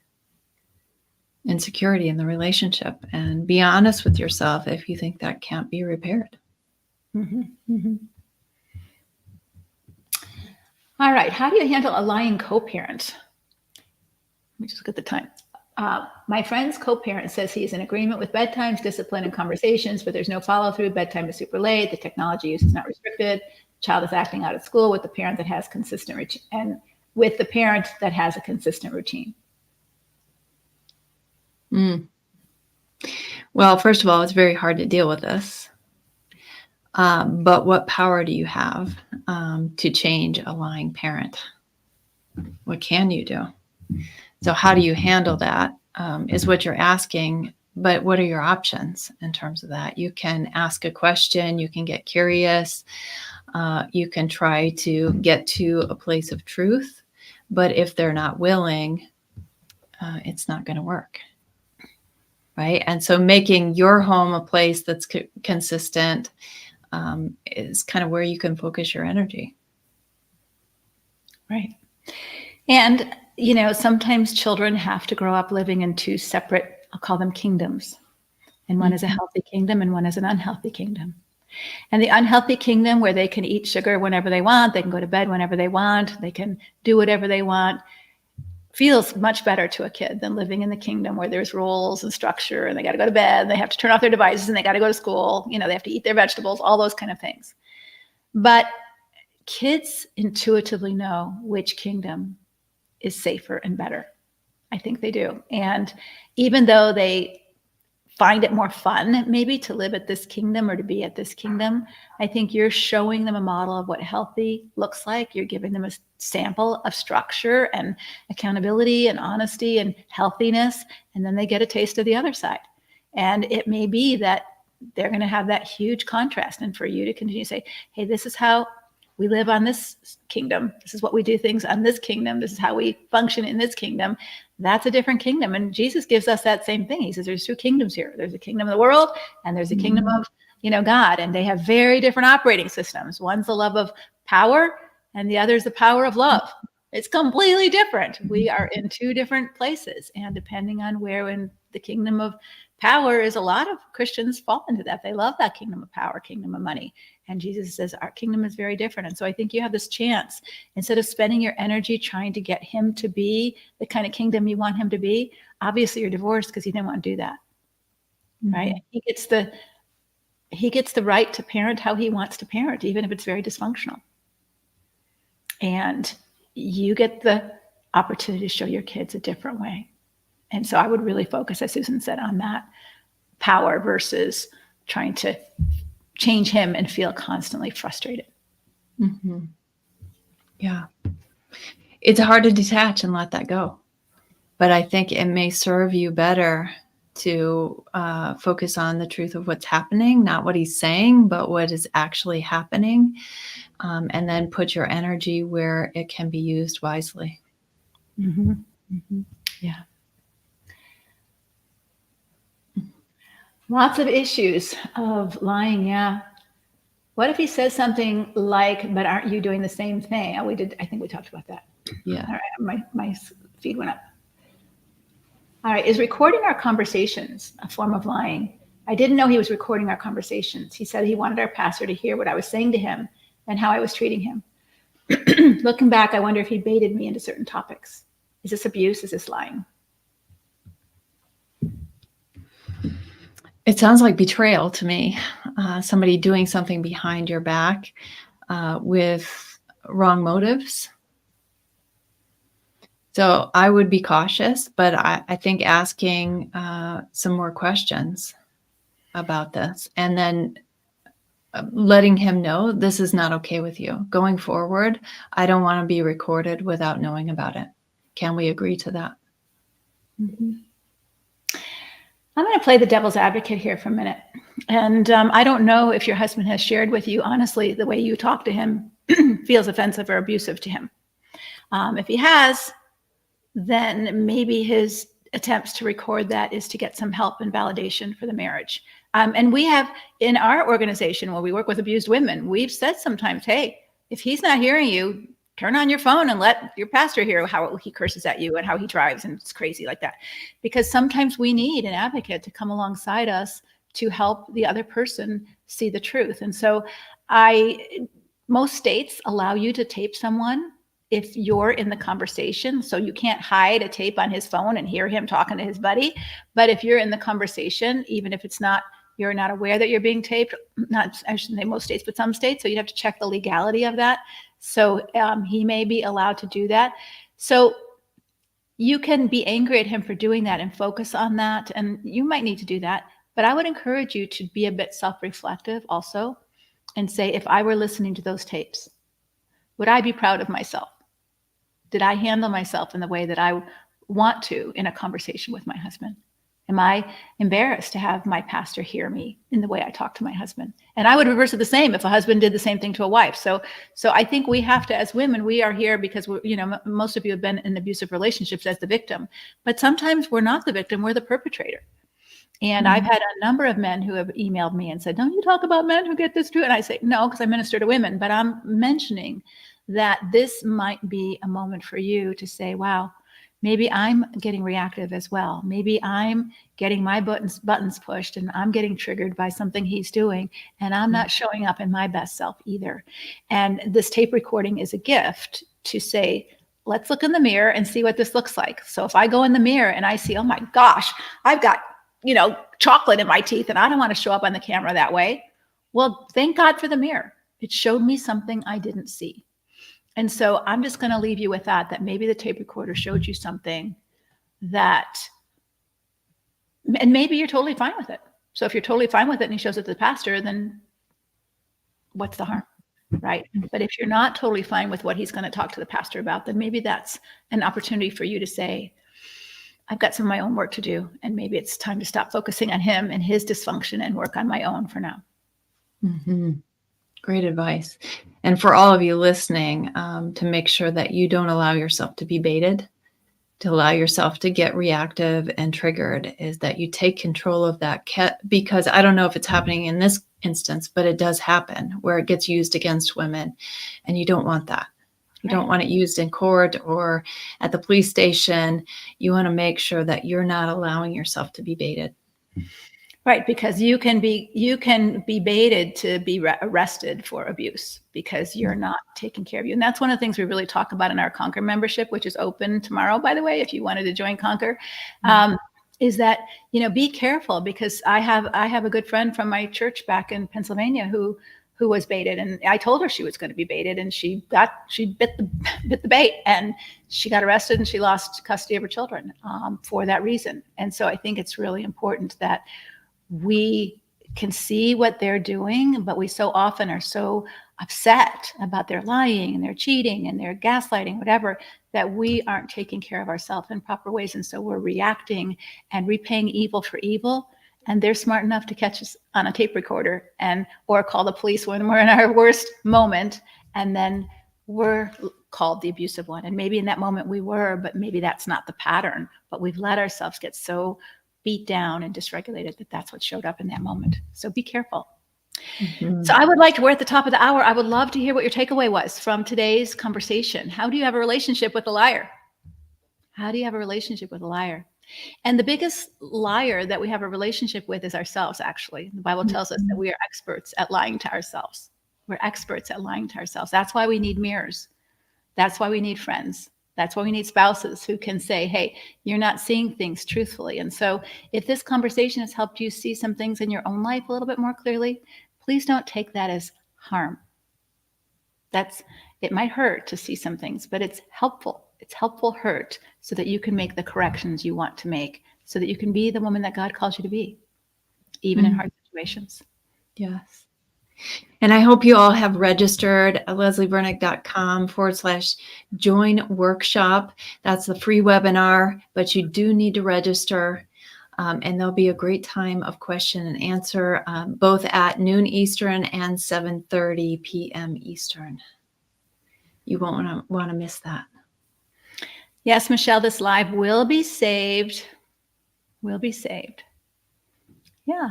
and security in the relationship, and be honest with yourself if you think that can't be repaired. Mm-hmm. Mm-hmm. All right. How do you handle a lying co-parent? Let me just look at the time. My friend's co-parent says he is in agreement with bedtimes, discipline, and conversations, but there's no follow-through. Bedtime is super late. The technology use is not restricted. Child is acting out at school with the parent that has consistent routine, and with the parent that has a consistent routine. Well, first of all, it's very hard to deal with this. But what power do you have to change a lying parent? What can you do? So how do you handle that is what you're asking, but what are your options in terms of that? You can ask a question, you can get curious, you can try to get to a place of truth, but if they're not willing, it's not going to work. Right? And so making your home a place that's consistent is kind of where you can focus your energy. Right. And, you know, sometimes children have to grow up living in two separate, I'll call them kingdoms. And one is a healthy kingdom and one is an unhealthy kingdom. And the unhealthy kingdom where they can eat sugar whenever they want, they can go to bed whenever they want, they can do whatever they want, feels much better to a kid than living in the kingdom where there's rules and structure and they got to go to bed, and they have to turn off their devices and they got to go to school. You know, they have to eat their vegetables, all those kind of things. But kids intuitively know which kingdom is safer and better. I think they do. And even though they find it more fun maybe to live at this kingdom or to be at this kingdom, I think you're showing them a model of what healthy looks like. You're giving them a sample of structure and accountability and honesty and healthiness, and then they get a taste of the other side. And it may be that they're going to have that huge contrast, and for you to continue to say, hey, this is how we live on this kingdom. This is what we do things on this kingdom. This is how we function in this kingdom. That's a different kingdom. And Jesus gives us that same thing. He says, there's two kingdoms here. There's a kingdom of the world and there's a kingdom of, you know, God. And they have very different operating systems. One's the love of power and the other's the power of love. It's completely different. We are in two different places. And depending on where in the kingdom of power is, a lot of Christians fall into that. They love that kingdom of power, kingdom of money. And Jesus says our kingdom is very different. And so I think you have this chance, instead of spending your energy trying to get him to be the kind of kingdom you want him to be. Obviously you're divorced because he didn't want to do that. Right? He gets the right to parent how he wants to parent, even if it's very dysfunctional. And you get the opportunity to show your kids a different way. And so I would really focus, as Susan said, on that power versus trying to change him and feel constantly frustrated. Mm-hmm. Yeah. It's hard to detach and let that go. But I think it may serve you better to focus on the truth of what's happening, not what he's saying, but what is actually happening. And then put your energy where it can be used wisely. Mm-hmm. Mm-hmm. Yeah. Lots of issues of lying. Yeah. What if he says something like, but aren't you doing the same thing? Oh, I think we talked about that. Yeah. All right. My feed went up. All right. Is recording our conversations a form of lying? I didn't know he was recording our conversations. He said he wanted our pastor to hear what I was saying to him and how I was treating him. Looking back, I wonder if he baited me into certain topics. Is this abuse? Is this lying? It sounds like betrayal to me. Somebody doing something behind your back with wrong motives. So I would be cautious, but I think asking some more questions about this and then letting him know this is not okay with you. Going forward, I don't want to be recorded without knowing about it. Can we agree to that? Mm-hmm. I'm going to play the devil's advocate here for a minute. And I don't know if your husband has shared with you, honestly, the way you talk to him feels offensive or abusive to him. If he has, then maybe his attempts to record that is to get some help and validation for the marriage. And we have in our organization where we work with abused women, we've said sometimes, hey, if he's not hearing you, turn on your phone and let your pastor hear how he curses at you and how he drives and it's crazy like that. Because sometimes we need an advocate to come alongside us to help the other person see the truth. And so most states allow you to tape someone if you're in the conversation. So you can't hide a tape on his phone and hear him talking to his buddy. But if you're in the conversation, even if you're not aware that you're being taped, I shouldn't say most states, but some states. So you'd have to check the legality of that. So he may be allowed to do that. So you can be angry at him for doing that and focus on that. And you might need to do that. But I would encourage you to be a bit self-reflective also and say, if I were listening to those tapes, would I be proud of myself? Did I handle myself in the way that I want to in a conversation with my husband? Am I embarrassed to have my pastor hear me in the way I talk to my husband? And I would reverse it the same if a husband did the same thing to a wife. So I think we have to, as women, we are here because most of you have been in abusive relationships as the victim, but sometimes we're not the victim, we're the perpetrator. And I've had a number of men who have emailed me and said, don't you talk about men who get this too? And I say, no, because I minister to women, but I'm mentioning that this might be a moment for you to say, wow, maybe I'm getting reactive as well. Maybe I'm getting my buttons pushed and I'm getting triggered by something he's doing and I'm not showing up in my best self either. And this tape recording is a gift to say, let's look in the mirror and see what this looks like. So if I go in the mirror and I see, oh my gosh, I've got chocolate in my teeth and I don't want to show up on the camera that way. Well, thank God for the mirror. It showed me something I didn't see. And so I'm just going to leave you with that maybe the tape recorder showed you something and maybe you're totally fine with it. So if you're totally fine with it and he shows it to the pastor, then what's the harm, right? But if you're not totally fine with what he's going to talk to the pastor about, then maybe that's an opportunity for you to say, I've got some of my own work to do, and maybe it's time to stop focusing on him and his dysfunction and work on my own for now. Mm-hmm. Great advice. And for all of you listening, to make sure that you don't allow yourself to be baited, to allow yourself to get reactive and triggered, is that you take control of that because I don't know if it's happening in this instance, but it does happen where it gets used against women, and you don't want that. You don't want it used in court or at the police station. You want to make sure that you're not allowing yourself to be baited. Right, because you can be baited to be arrested for abuse because you're not taking care of you. And that's one of the things we really talk about in our Conquer membership, which is open tomorrow, by the way, if you wanted to join Conquer, is that, be careful, because I have a good friend from my church back in Pennsylvania who was baited, and I told her she was going to be baited, and she bit the bait, and she got arrested and she lost custody of her children for that reason. And so I think it's really important that we can see what they're doing, but we so often are so upset about their lying and their cheating and their gaslighting, whatever, that we aren't taking care of ourselves in proper ways. And so we're reacting and repaying evil for evil. And they're smart enough to catch us on a tape recorder or call the police when we're in our worst moment. And then we're called the abusive one. And maybe in that moment we were, but maybe that's not the pattern. But we've let ourselves get so beat down and dysregulated that that's what showed up in that moment. So be careful. Mm-hmm. So we're at the top of the hour. I would love to hear what your takeaway was from today's conversation. How do you have a relationship with a liar? How do you have a relationship with a liar? And the biggest liar that we have a relationship with is ourselves, actually. The Bible tells us that we are experts at lying to ourselves. We're experts at lying to ourselves. That's why we need mirrors. That's why we need friends. That's why we need spouses who can say, hey, you're not seeing things truthfully. And so if this conversation has helped you see some things in your own life a little bit more clearly, please don't take that as harm. It might hurt to see some things, but it's helpful. It's helpful hurt so that you can make the corrections you want to make, so that you can be the woman that God calls you to be, even in hard situations. Yes. And I hope you all have registered at lesliebernick.com/join workshop. That's the free webinar, but you do need to register. And there'll be a great time of question and answer, both at noon Eastern and 7:30 p.m. Eastern. You won't want to miss that. Yes, Michelle, this live will be saved. Will be saved. Yeah.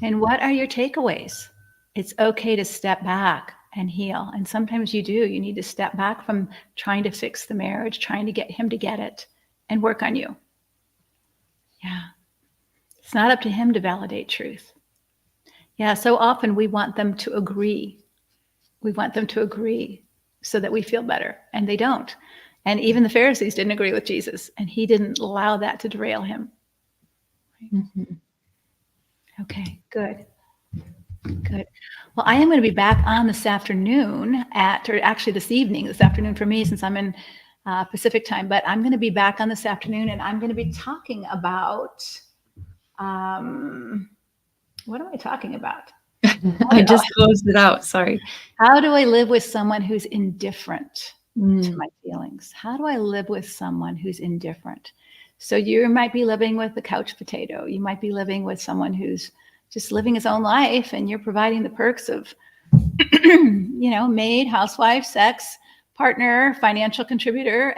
And what are your takeaways? It's okay to step back and heal. And sometimes you do. You need to step back from trying to fix the marriage, trying to get him to get it, and work on you. Yeah. It's not up to him to validate truth. Yeah, so often we want them to agree. We want them to agree so that we feel better, and they don't. And even the Pharisees didn't agree with Jesus, and he didn't allow that to derail him. Mm-hmm. Okay, good. Good. Well, I am going to be back on this afternoon or actually this afternoon for me, since I'm in Pacific time, but I'm going to be back on this afternoon, and I'm going to be talking about, what am I talking about? I just closed it out. Sorry. How do I live with someone who's indifferent to my feelings? How do I live with someone who's indifferent? So you might be living with the couch potato. You might be living with someone who's just living his own life, and you're providing the perks of, maid, housewife, sex, partner, financial contributor,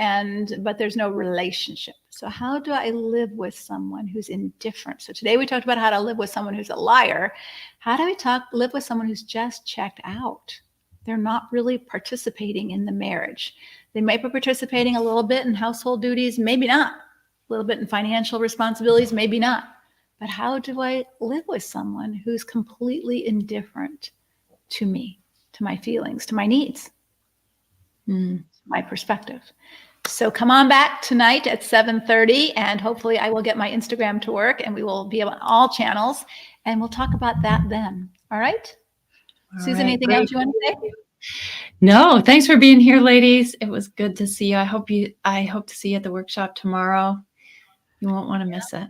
but there's no relationship. So how do I live with someone who's indifferent? So today we talked about how to live with someone who's a liar. How do we live with someone who's just checked out? They're not really participating in the marriage. They might be participating a little bit in household duties, maybe not. A little bit in financial responsibilities, maybe not. But how do I live with someone who's completely indifferent to me, to my feelings, to my needs, my perspective? So come on back tonight at 7:30, and hopefully I will get my Instagram to work, and we will be on all channels, and we'll talk about that then. All right? Susan, anything else you want to say? No, thanks for being here, ladies. It was good to see you. I hope to see you at the workshop tomorrow. You won't want to miss it.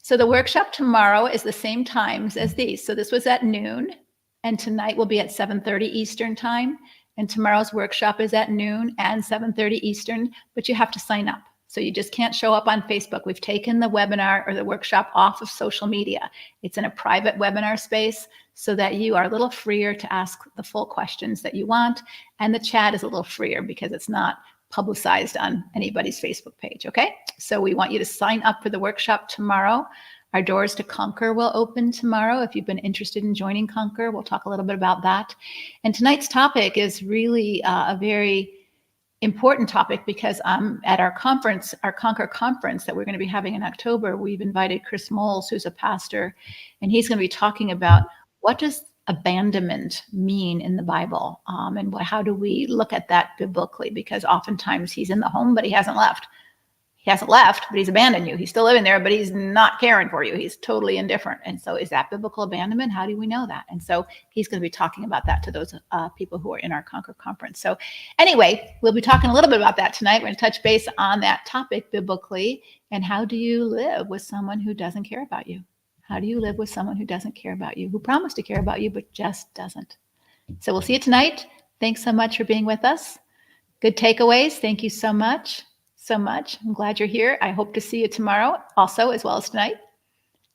So the workshop tomorrow is the same times as these. So this was at noon, and tonight will be at 7:30 Eastern time. And tomorrow's workshop is at noon and 7:30 Eastern, but you have to sign up. So you just can't show up on Facebook. We've taken the webinar or the workshop off of social media. It's in a private webinar space so that you are a little freer to ask the full questions that you want. And the chat is a little freer because it's not publicized on anybody's Facebook page, okay? So we want you to sign up for the workshop tomorrow. Our doors to Conquer will open tomorrow. If you've been interested in joining Conquer, we'll talk a little bit about that. And tonight's topic is really a very important topic because at our conference, our Conquer conference that we're going to be having in October, we've invited Chris Moles, who's a pastor, and he's going to be talking about what does abandonment mean in the Bible, and how do we look at that biblically? Because oftentimes he's in the home, but he hasn't left. He hasn't left, but he's abandoned you. He's still living there, but he's not caring for you. He's totally indifferent. And so is that biblical abandonment? How do we know that? And so he's going to be talking about that to those people who are in our Conquer conference. So anyway, we'll be talking a little bit about that tonight. We're going to touch base on that topic biblically. And how do you live with someone who doesn't care about you? How do you live with someone who doesn't care about you, who promised to care about you, but just doesn't? So we'll see you tonight. Thanks so much for being with us. Good takeaways. Thank you so much. So much. I'm glad you're here. I hope to see you tomorrow also, as well as tonight.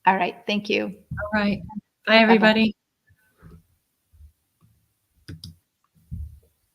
All right. Thank you. All right. Bye, everybody. Bye-bye.